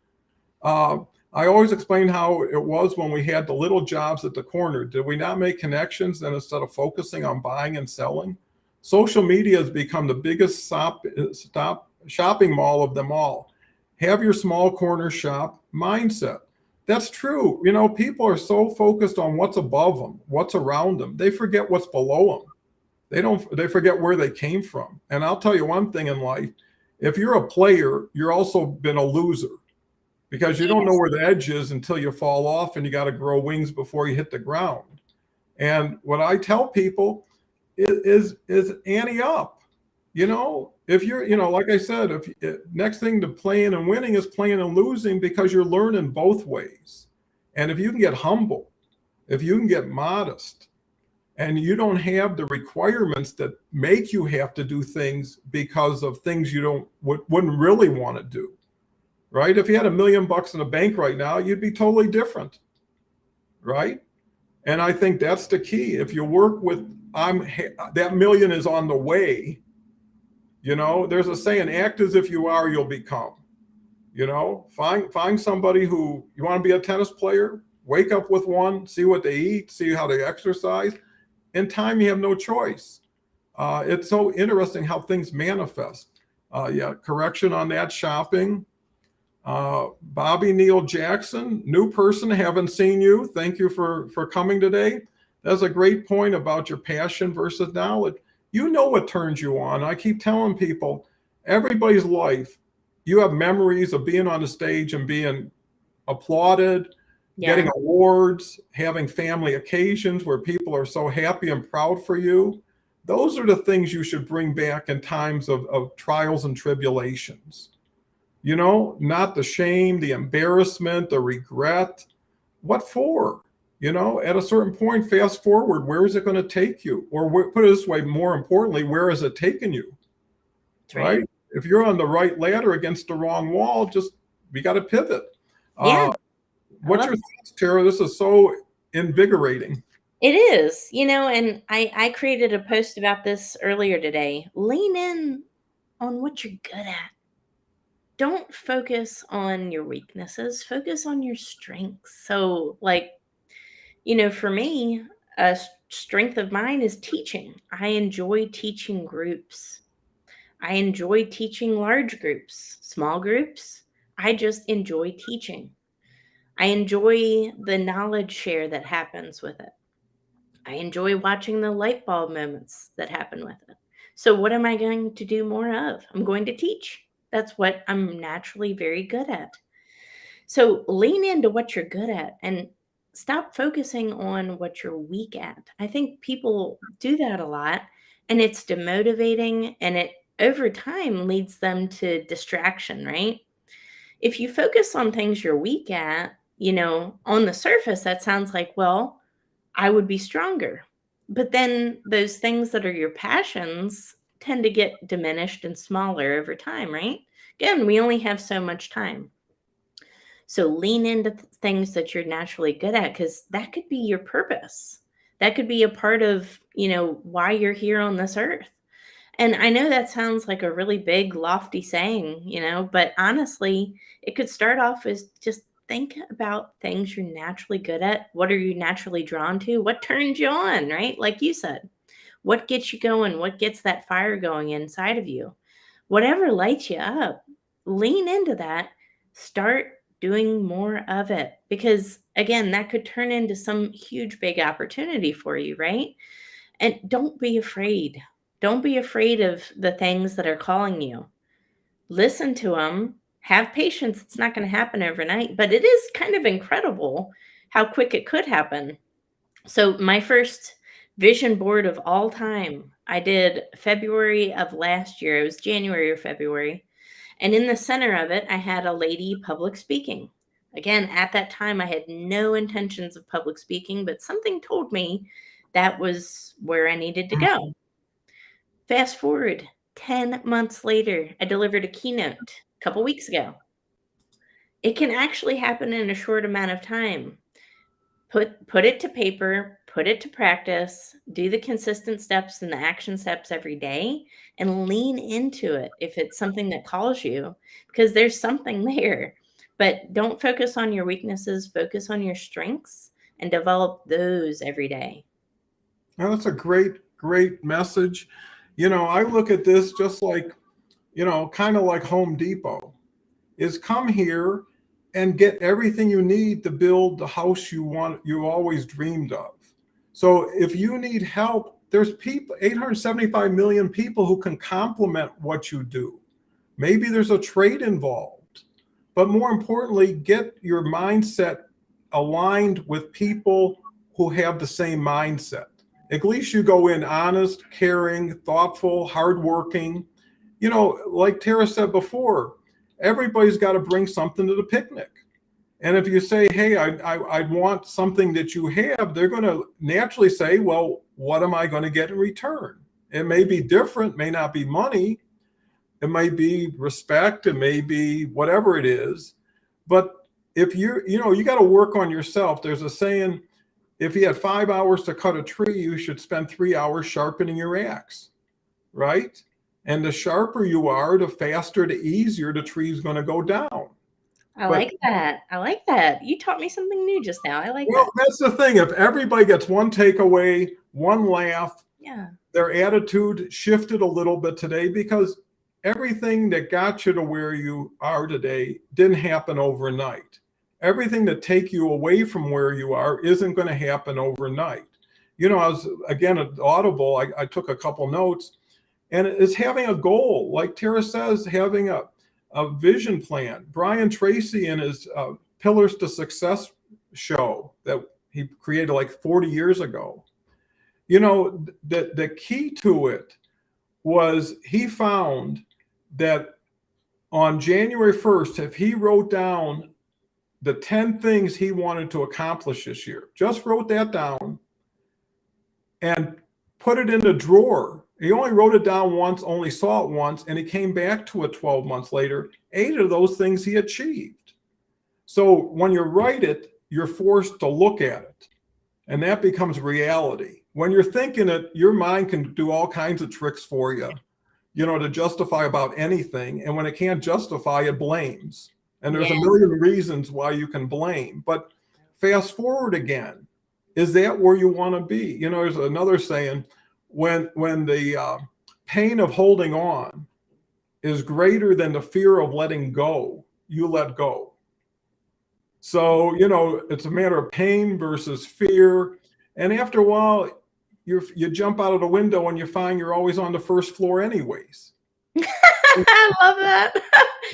Speaker 1: I always explain how it was when we had the little jobs at the corner. Did we not make connections then instead of focusing on buying and selling? Social media has become the biggest shopping mall of them all. Have your small corner shop mindset. That's true. You know, people are so focused on what's above them, what's around them. They forget what's below them. They forget where they came from. And I'll tell you one thing in life, if you're a player, you're also been a loser, because you don't know where the edge is until you fall off, and you got to grow wings before you hit the ground. And what I tell people is ante up. You know, if you're, you know, like I said, next thing to playing and winning is playing and losing, because you're learning both ways. And if you can get humble, if you can get modest, and you don't have the requirements that make you have to do things because of things you wouldn't really want to do. Right? If you had $1 million in the bank right now, you'd be totally different. Right? And I think that's the key. If you work with, that million is on the way. You know, there's a saying, act as if you are, you'll become. You know, find somebody who, you want to be a tennis player, wake up with one, see what they eat, see how they exercise. In time, you have no choice. It's so interesting how things manifest. Yeah, correction on that, shopping. Bobby Neal Jackson, new person, haven't seen you. Thank you for coming today. That's a great point about your passion versus knowledge. You know what turns you on. I keep telling people, everybody's life, you have memories of being on the stage and being applauded, getting awards, having family occasions where people are so happy and proud for you. Those are the things you should bring back in times of trials and tribulations. You know, not the shame, the embarrassment, the regret. What for? You know, at a certain point, fast forward, where is it going to take you? Or put it this way, more importantly, where is it taking you? Right? If you're on the right ladder against the wrong wall, we got to pivot.
Speaker 2: Yeah.
Speaker 1: What's your thoughts, Tara? This is so invigorating.
Speaker 2: It is, you know, and I created a post about this earlier today. Lean in on what you're good at. Don't focus on your weaknesses, focus on your strengths. So, like, you know, for me, a strength of mine is teaching. I enjoy teaching groups. I enjoy teaching large groups, small groups. I just enjoy teaching. I enjoy the knowledge share that happens with it. I enjoy watching the light bulb moments that happen with it. So, what am I going to do more of? I'm going to teach. That's what I'm naturally very good at. So, lean into what you're good at and stop focusing on what you're weak at. I think people do that a lot, and it's demotivating, and it over time leads them to distraction, right? If you focus on things you're weak at, you know, on the surface, that sounds like, well, I would be stronger. But then those things that are your passions tend to get diminished and smaller over time, right? Again, we only have so much time. So lean into things that you're naturally good at, because that could be your purpose. That could be a part of, you know, why you're here on this earth. And I know that sounds like a really big, lofty saying, you know, but honestly, it could start off as just think about things you're naturally good at. What are you naturally drawn to? What turns you on, right? Like you said, what gets you going? What gets that fire going inside of you? Whatever lights you up, lean into that. Start doing more of it, because again, that could turn into some huge, big opportunity for you, right? And don't be afraid. Don't be afraid of the things that are calling you. Listen to them. Have patience. It's not going to happen overnight, but it is kind of incredible how quick it could happen. So, my first vision board of all time, I did February of last year. It was January or February. And in the center of it, I had a lady public speaking. Again, at that time, I had no intentions of public speaking, but something told me that was where I needed to go. Fast forward 10 months later, I delivered a keynote a couple weeks ago. It can actually happen in a short amount of time. Put it to paper, put it to practice, do the consistent steps and the action steps every day, and lean into it if it's something that calls you, because there's something there. But don't focus on your weaknesses, focus on your strengths and develop those every day.
Speaker 1: Now, that's a great message. I look at this just like, kind of like Home Depot is come here and get everything you need to build the house you always dreamed of. So if you need help, there's 875 million people who can complement what you do. Maybe there's a trade involved, but more importantly, get your mindset aligned with people who have the same mindset. At least you go in honest, caring, thoughtful, hardworking. Like Tara said before, everybody's got to bring something to the picnic. And if you say, hey, I want something that you have, they're going to naturally say, well, what am I going to get in return? It may be different, may not be money. It might be respect. It may be whatever it is. But if you got to work on yourself. There's a saying, if you had 5 hours to cut a tree, you should spend 3 hours sharpening your axe, right? And the sharper you are, the faster, the easier the tree's going to go down.
Speaker 2: I like that. I like that. You taught me something new just now. I like that.
Speaker 1: Well, that's the thing. If everybody gets one takeaway, one laugh, their attitude shifted a little bit today, because everything that got you to where you are today didn't happen overnight. Everything that take you away from where you are isn't going to happen overnight. I was, again, at Audible, I took a couple notes, and it's having a goal. Like Tara says, having a vision plan. Brian Tracy in his Pillars to Success show that he created like 40 years ago, the key to it was he found that on January 1st, if he wrote down the 10 things he wanted to accomplish this year, just wrote that down and put it in the drawer. He only wrote it down once, only saw it once, and he came back to it 12 months later. 8 of those things he achieved. So when you write it, you're forced to look at it, and that becomes reality. When you're thinking it, your mind can do all kinds of tricks for you, to justify about anything. And when it can't justify, it blames. And there's a million reasons why you can blame. But fast forward again. Is that where you want to be? There's another saying, when the pain of holding on is greater than the fear of letting go, you let go. So, it's a matter of pain versus fear. And after a while, you jump out of the window and you find you're always on the first floor anyways.
Speaker 2: I love that.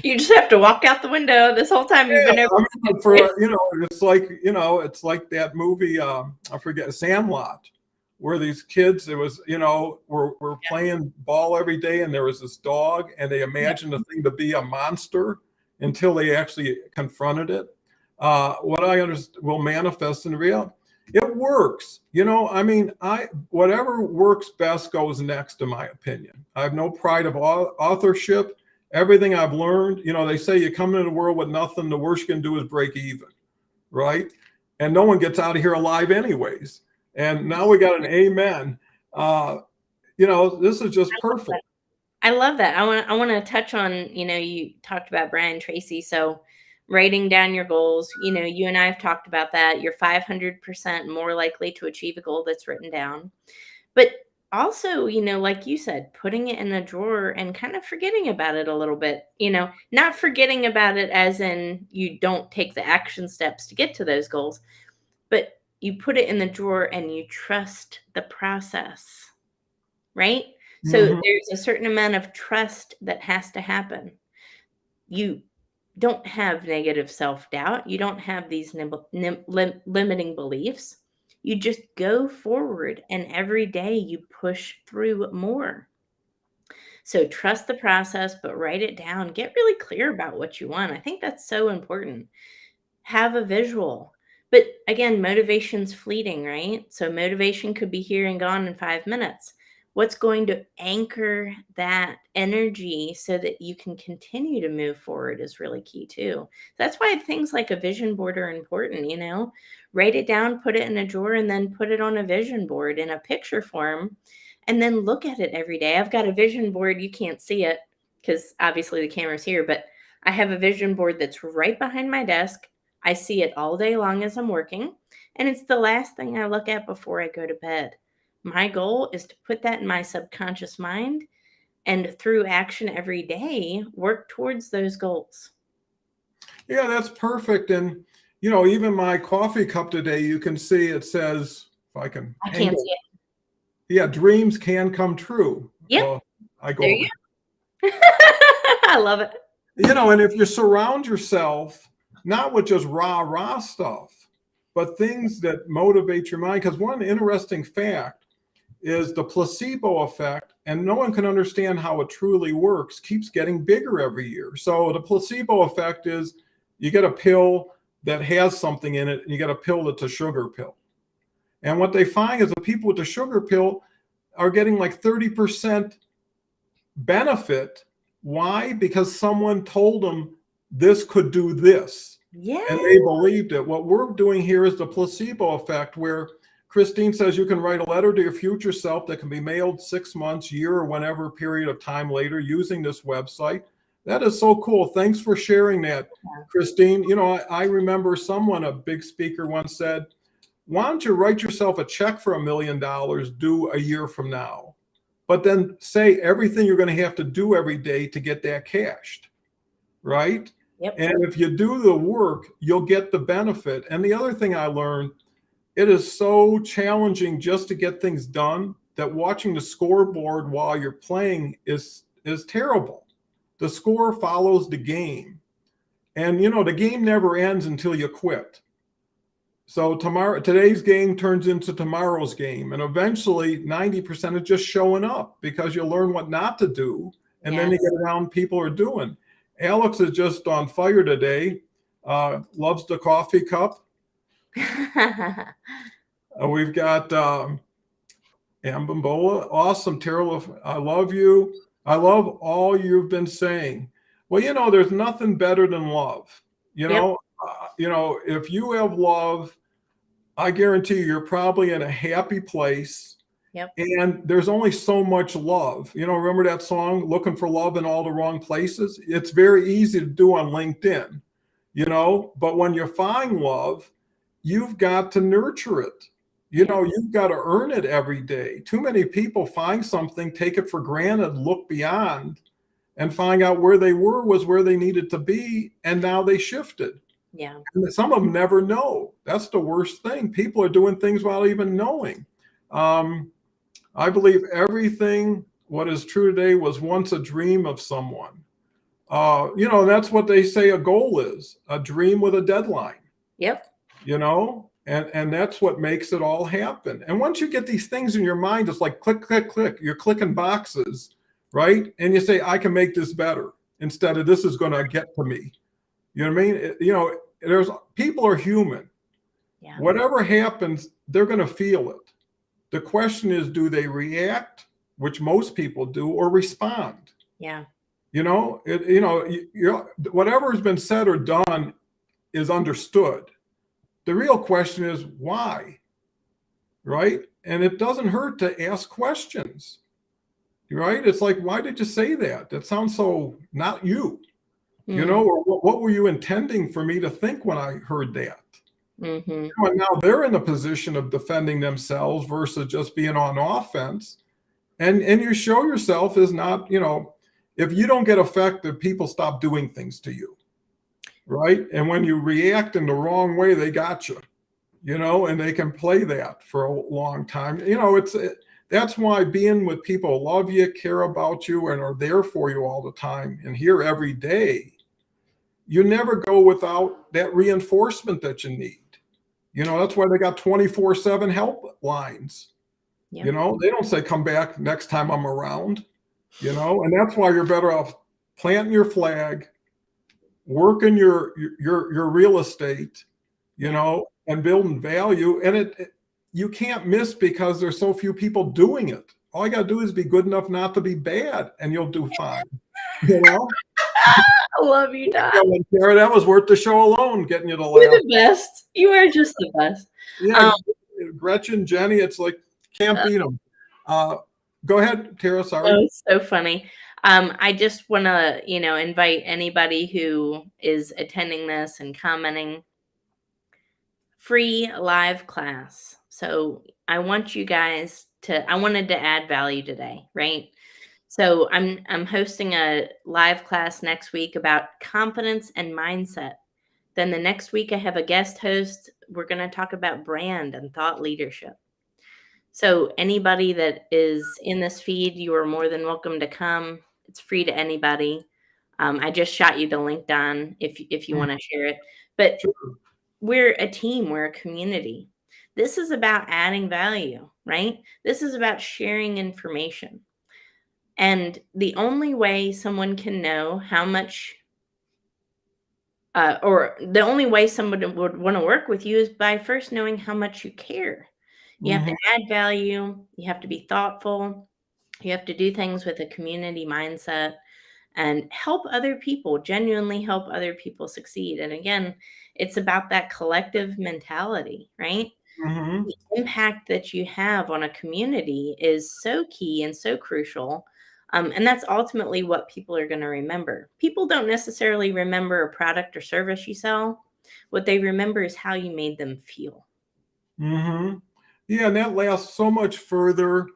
Speaker 2: You just have to walk out the window this whole time you've been over.
Speaker 1: It's like that movie, I forget, Sandlot, where these kids, it was, were playing ball every day, and there was this dog, and they imagined the thing to be a monster until they actually confronted it. What I understand will manifest in reality. It works. Whatever works best goes next, in my opinion. I have no pride of authorship. Everything I've learned, they say you come into the world with nothing, the worst you can do is break even, right? And no one gets out of here alive anyways. And now we got an amen. This is just perfect.
Speaker 2: I love that. I want to touch on, you talked about Brian Tracy. So writing down your goals, you and I have talked about that. You're 500% more likely to achieve a goal that's written down. But also, like you said, putting it in a drawer and kind of forgetting about it a little bit, not forgetting about it as in you don't take the action steps to get to those goals, but you put it in the drawer and you trust the process, right? So there's a certain amount of trust that has to happen. You don't have negative self-doubt. You don't have these limiting beliefs. You just go forward, and every day you push through more. So trust the process, but write it down. Get really clear about what you want. I think that's so important. Have a visual. But again, motivation's fleeting, right? So motivation could be here and gone in 5 minutes. what's going to anchor that energy so that you can continue to move forward is really key too. That's why things like a vision board are important, you know. Write it down, put it in a drawer, and then put it on a vision board in a picture form, and then look at it every day. I've got a vision board. You can't see it because obviously the camera's here, but I have a vision board that's right behind my desk. I see it all day long as I'm working, and it's the last thing I look at before I go to bed. My goal is to put that in my subconscious mind and through action every day, work towards those goals.
Speaker 1: Yeah, that's perfect. And, you know, even my coffee cup today, you can see it says, if I can
Speaker 2: I can't
Speaker 1: angle,
Speaker 2: see it.
Speaker 1: yeah, dreams can come true.
Speaker 2: Yep.
Speaker 1: Well, I go
Speaker 2: There
Speaker 1: over.
Speaker 2: you go. I love it.
Speaker 1: You know, and if you surround yourself not with just rah stuff, but things that motivate your mind, because one interesting fact is the placebo effect, and no one can understand how it truly works, keeps getting bigger every year. So the placebo effect is you get a pill that has something in it, and you get a pill that's a sugar pill. And what they find is the people with the sugar pill are getting like 30% benefit. Why? Because someone told them this could do this.
Speaker 2: Yeah.
Speaker 1: And they believed it. What we're doing here is the placebo effect, where Christine says you can write a letter to your future self that can be mailed 6 months, year, or whenever period of time later using this website. That is so cool. Thanks for sharing that, Christine. You know, I remember someone, a big speaker, once said, why don't you write yourself a check for $1 million due a year from now, but then say everything you're going to have to do every day to get that cashed, right?
Speaker 2: Yep.
Speaker 1: And if you do the work, you'll get the benefit. And the other thing I learned, it is so challenging just to get things done that watching the scoreboard while you're playing is terrible. The score follows the game. And, you know, the game never ends until you quit. So today's game turns into tomorrow's game. And eventually 90% is just showing up because you learn what not to do. And then you get around people are doing. Alex is just on fire today. Loves the coffee cup. We've got Ambambola. Awesome, Terrell. I love you. I love all you've been saying. Well, you know, there's nothing better than love. You know, if you have love, I guarantee you're probably in a happy place.
Speaker 2: Yep.
Speaker 1: And there's only so much love. You know, remember that song, Looking for Love in All the Wrong Places? It's very easy to do on LinkedIn, you know, but when you find love, you've got to nurture it. You know, you've got to earn it every day. Too many people find something, take it for granted, look beyond, and find out where they were was where they needed to be, and now they shifted.
Speaker 2: Yeah.
Speaker 1: And some of them never know. That's the worst thing. People are doing things without even knowing. I believe everything what is true today was once a dream of someone. You know, that's what they say a goal is, a dream with a deadline.
Speaker 2: Yep.
Speaker 1: You know, and that's what makes it all happen. And once you get these things in your mind, it's like click, click, click. You're clicking boxes, right? And you say, I can make this better instead of this is going to get to me. You know what I mean? You know, people are human.
Speaker 2: Yeah.
Speaker 1: Whatever happens, they're going to feel it. The question is, do they react, which most people do, or respond?
Speaker 2: Yeah.
Speaker 1: You know, whatever has been said or done is understood. The real question is why, right? And it doesn't hurt to ask questions, right? It's like, why did you say that? That sounds so not you, you know, or what were you intending for me to think when I heard that?
Speaker 2: Mm-hmm.
Speaker 1: You know, and now they're in a position of defending themselves versus just being on offense. And you show yourself is not, you know, if you don't get effective, people stop doing things to you. Right. And when you react in the wrong way, they got you, you know, and they can play that for a long time. You know, that's why being with people who love you, care about you, and are there for you all the time and here every day, you never go without that reinforcement that you need. You know, that's why they got 24/7 help lines.
Speaker 2: Yep.
Speaker 1: You know, they don't say come back next time I'm around, you know, and that's why you're better off planting your flag, working your real estate, you know, and building value. And you can't miss because there's so few people doing it. all you got to do is be good enough not to be bad, and you'll do fine. You know?
Speaker 2: I love you, Don.
Speaker 1: Yeah, Tara, that was worth the show alone, getting you to
Speaker 2: You're
Speaker 1: laugh.
Speaker 2: the best. You are just the best.
Speaker 1: Yeah, Gretchen, Jenny, it's like, can't beat them. Go ahead, Tara, sorry.
Speaker 2: Oh, it's so funny. I just want to, invite anybody who is attending this and commenting. Free live class. So I want you guys I wanted to add value today, right? So I'm hosting a live class next week about confidence and mindset. Then the next week I have a guest host. We're going to talk about brand and thought leadership. So anybody that is in this feed, you are more than welcome to come. It's free to anybody. I just shot you the link, Don, if you want to share it. But we're a team, we're a community. This is about adding value, right? This is about sharing information. And the only way someone can know how much, or the only way someone would want to work with you is by first knowing how much you care. You have to add value. You have to be thoughtful. You have to do things with a community mindset and help other people, genuinely help other people succeed. And again, it's about that collective mentality, right? The impact that you have on a community is so key and so crucial. And that's ultimately what people are going to remember. People don't necessarily remember a product or service you sell. What they remember is how you made them feel.
Speaker 1: Yeah, and that lasts so much further.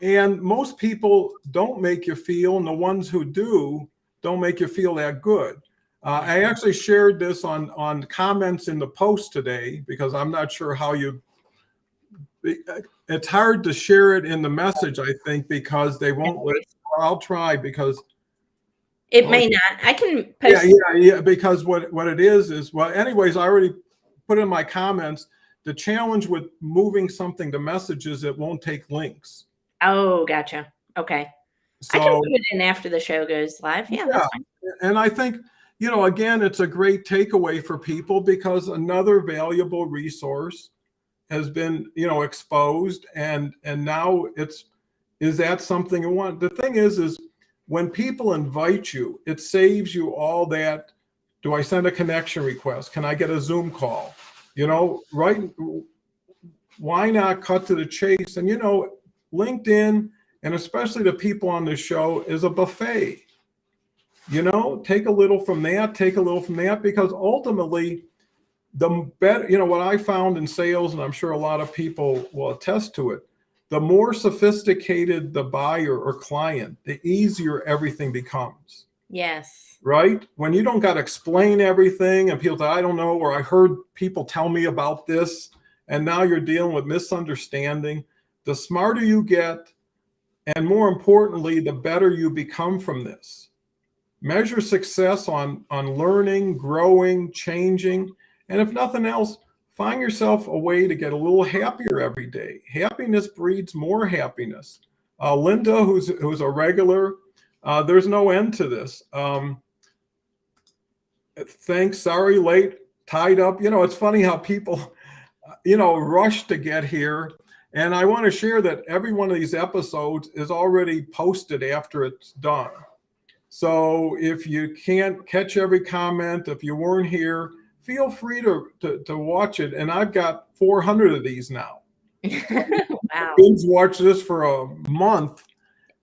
Speaker 1: And most people don't make you feel, and the ones who do don't make you feel that good. I actually shared this on comments in the post today because I'm not sure how it's hard to share it in the message, I think, because they won't let. I'll try because
Speaker 2: it may not. I can post.
Speaker 1: Yeah. Because what it is well, anyways, I already put in my comments. The challenge with moving something to messages, it won't take links.
Speaker 2: Oh, gotcha. Okay. So, I can put it in after the show goes live. Yeah. That's fine.
Speaker 1: And I think, again, it's a great takeaway for people because another valuable resource has been, exposed. And now is that something you want? The thing is when people invite you, it saves you all that. Do I send a connection request? Can I get a Zoom call? Right? Why not cut to the chase? And, LinkedIn, and especially the people on the show, is a buffet. Take a little from that, take a little from that, because ultimately, the better, what I found in sales, and I'm sure a lot of people will attest to it, the more sophisticated the buyer or client, the easier everything becomes.
Speaker 2: Yes.
Speaker 1: Right? When you don't got to explain everything and people say, I don't know, or I heard people tell me about this, and now you're dealing with misunderstanding. The smarter you get, and more importantly, the better you become from this. Measure success on learning, growing, changing, and if nothing else, find yourself a way to get a little happier every day. Happiness breeds more happiness. Linda, who's a regular, there's no end to this. Thanks, sorry, late, tied up. It's funny how people, rush to get here. And I want to share that every one of these episodes is already posted after it's done. So if you can't catch every comment, if you weren't here, feel free to watch it. And I've got 400 of these now.
Speaker 2: Wow.
Speaker 1: Binge watch this for a month.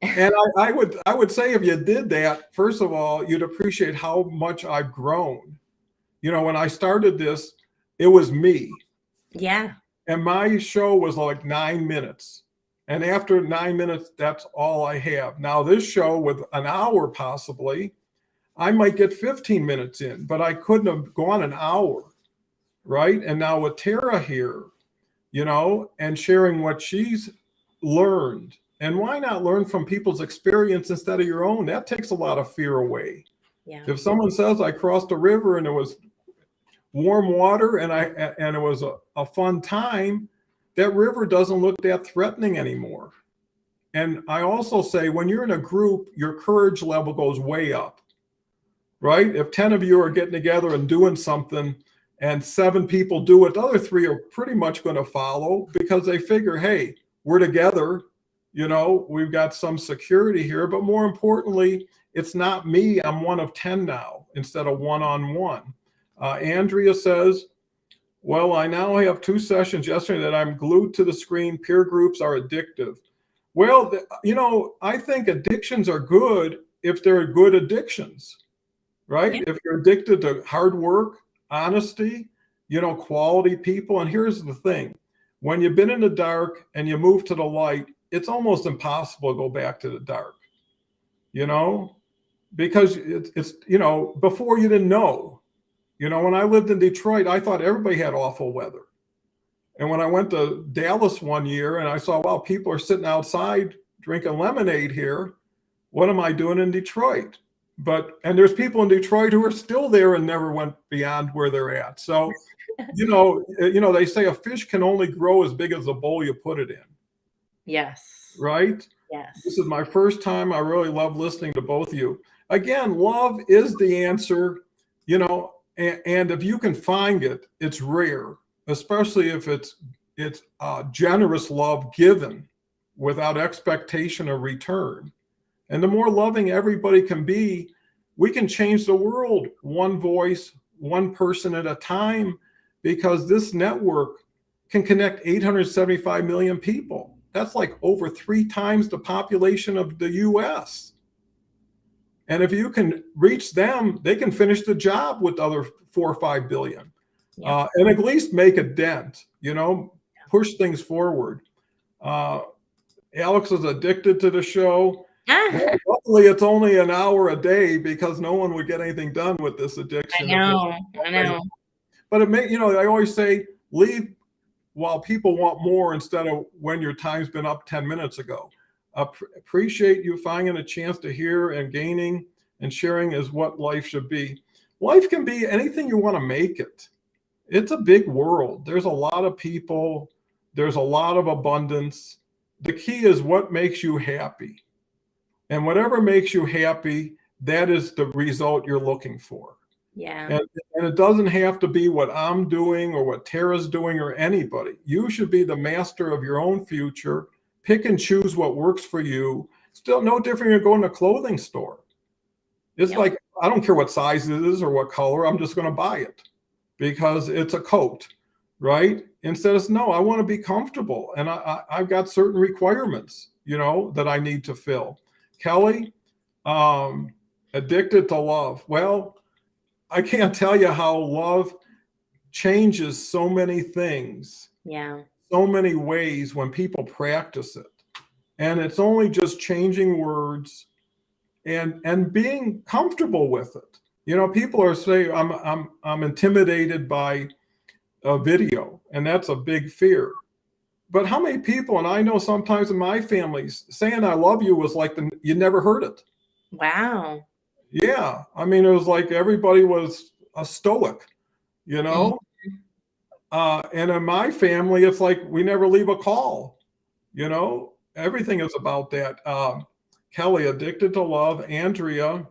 Speaker 1: And I would say if you did that, first of all, you'd appreciate how much I've grown. When I started this, it was me.
Speaker 2: Yeah.
Speaker 1: And my show was like 9 minutes. And after 9 minutes, that's all I have. Now, this show with an hour possibly, I might get 15 minutes in, but I couldn't have gone an hour, right? And now with Tara here, and sharing what she's learned. And why not learn from people's experience instead of your own? That takes a lot of fear away.
Speaker 2: Yeah.
Speaker 1: If someone says I crossed a river and it was warm water and it was a fun time, that river doesn't look that threatening anymore. And I also say when you're in a group, your courage level goes way up, right? If 10 of you are getting together and doing something and 7 people do it, the other 3 are pretty much going to follow because they figure, hey, we're together. You know, we've got some security here, but more importantly, it's not me. I'm one of 10 now instead of one-on-one. Andrea says, well, I now have 2 sessions yesterday that I'm glued to the screen. Peer groups are addictive. Well, you know, I think addictions are good if they're good addictions, right?
Speaker 2: Yeah.
Speaker 1: If you're addicted to hard work, honesty, you know, quality people. And here's the thing, when you've been in the dark and you move to the light, it's almost impossible to go back to the dark, you know, because it's, you know, before you didn't know. You know, when I lived in Detroit, I thought everybody had awful weather. And when I went to Dallas one year and I saw, wow, people are sitting outside drinking lemonade here. What am I doing in Detroit? And there's people in Detroit who are still there and never went beyond where they're at. So, you know, they say a fish can only grow as big as the bowl you put it in.
Speaker 2: Yes.
Speaker 1: Right?
Speaker 2: Yes.
Speaker 1: This is my first time. I really love listening to both of you. Again, love is the answer, you know, and if you can find it, it's rare, especially if it's generous love given without expectation of return. And the more loving everybody can be, we can change the world one voice, one person at a time, because this network can connect 875 million people. That's like over 3 times the population of the US. And if you can reach them, they can finish the job with the other 4 or 5 billion.
Speaker 2: Yeah.
Speaker 1: And at least make a dent, you know, push things forward. Alex is addicted to the show. Well, luckily, it's only an hour a day because no one would get anything done with this addiction.
Speaker 2: I know.
Speaker 1: But it may, you know, I always say, leave while people want more instead of when your time's been up 10 minutes ago. Appreciate you finding a chance to hear and gaining and sharing is what life should be. Life can be anything you want to make it. It's a big world. There's a lot of people. There's a lot of abundance. The key is what makes you happy. And whatever makes you happy, that is the result you're looking for.
Speaker 2: Yeah.
Speaker 1: And it doesn't have to be what I'm doing or what Tara's doing or anybody. You should be the master of your own future. Pick and choose what works for you. Still no different than going to a clothing store. It's like, I don't care what size it is or what color, I'm just going to buy it because it's a coat, right? Instead of, no, I want to be comfortable. And I've got certain requirements, you know, that I need to fill. Kelly, addicted to love. Well, I can't tell you how love changes so many things.
Speaker 2: Yeah.
Speaker 1: So many ways when people practice it. And it's only just changing words and being comfortable with it. You know, people are saying I'm intimidated by a video, and that's a big fear. But how many people, and I know sometimes in my family, saying I love you was like you never heard it.
Speaker 2: Wow.
Speaker 1: Yeah. I mean, it was like everybody was a stoic, you know? And in my family, it's like we never leave a call, you know? Everything is about that. Kelly, addicted to love. Andrea,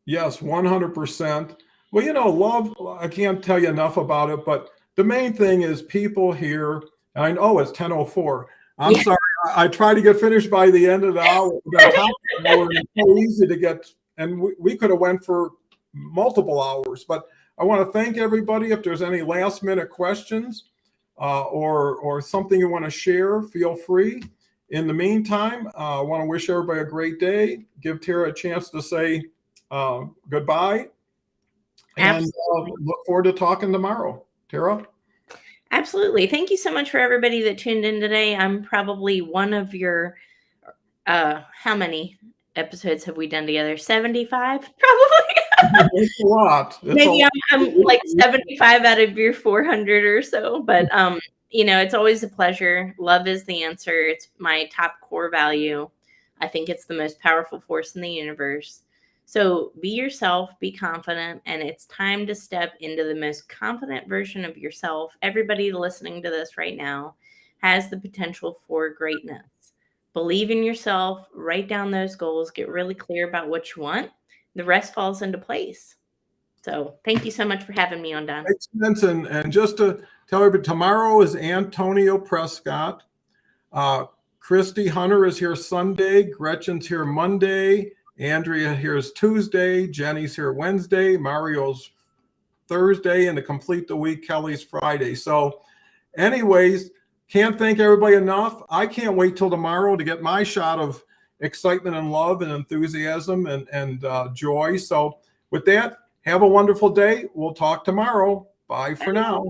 Speaker 1: yes, 100%. Well, you know, love, I can't tell you enough about it, but the main thing is people here, and I know it's 10:04. I'm sorry. I try to get finished by the end of the hour. It's so easy to get, and we could have went for multiple hours, but I want to thank everybody. If there's any last minute questions or something you want to share, feel free. In the meantime, I want to wish everybody a great day. Give Tara a chance to say goodbye. And look forward to talking tomorrow. Tara?
Speaker 2: Absolutely. Thank you so much for everybody that tuned in today. I'm probably one of your, how many episodes have we done together? 75, probably.
Speaker 1: It's a lot.
Speaker 2: Maybe I'm like 75 out of your 400 or so, but you know, it's always a pleasure. Love is the answer. It's my top core value. I think it's the most powerful force in the universe. So be yourself, be confident, and it's time to step into the most confident version of yourself. Everybody listening to this right now has the potential for greatness. Believe in yourself, write down those goals, get really clear about what you want. The rest falls into place. So thank you so much for having me on, Don.
Speaker 1: Makes sense. And just to tell everybody, tomorrow is Antonio Prescott. Christy Hunter is here Sunday. Gretchen's here Monday. Andrea here is Tuesday. Jenny's here Wednesday. Mario's Thursday. And to complete the week, Kelly's Friday. So anyways, can't thank everybody enough. I can't wait till tomorrow to get my shot of excitement and love and enthusiasm and joy. So with that, have a wonderful day. We'll talk tomorrow. Bye for now.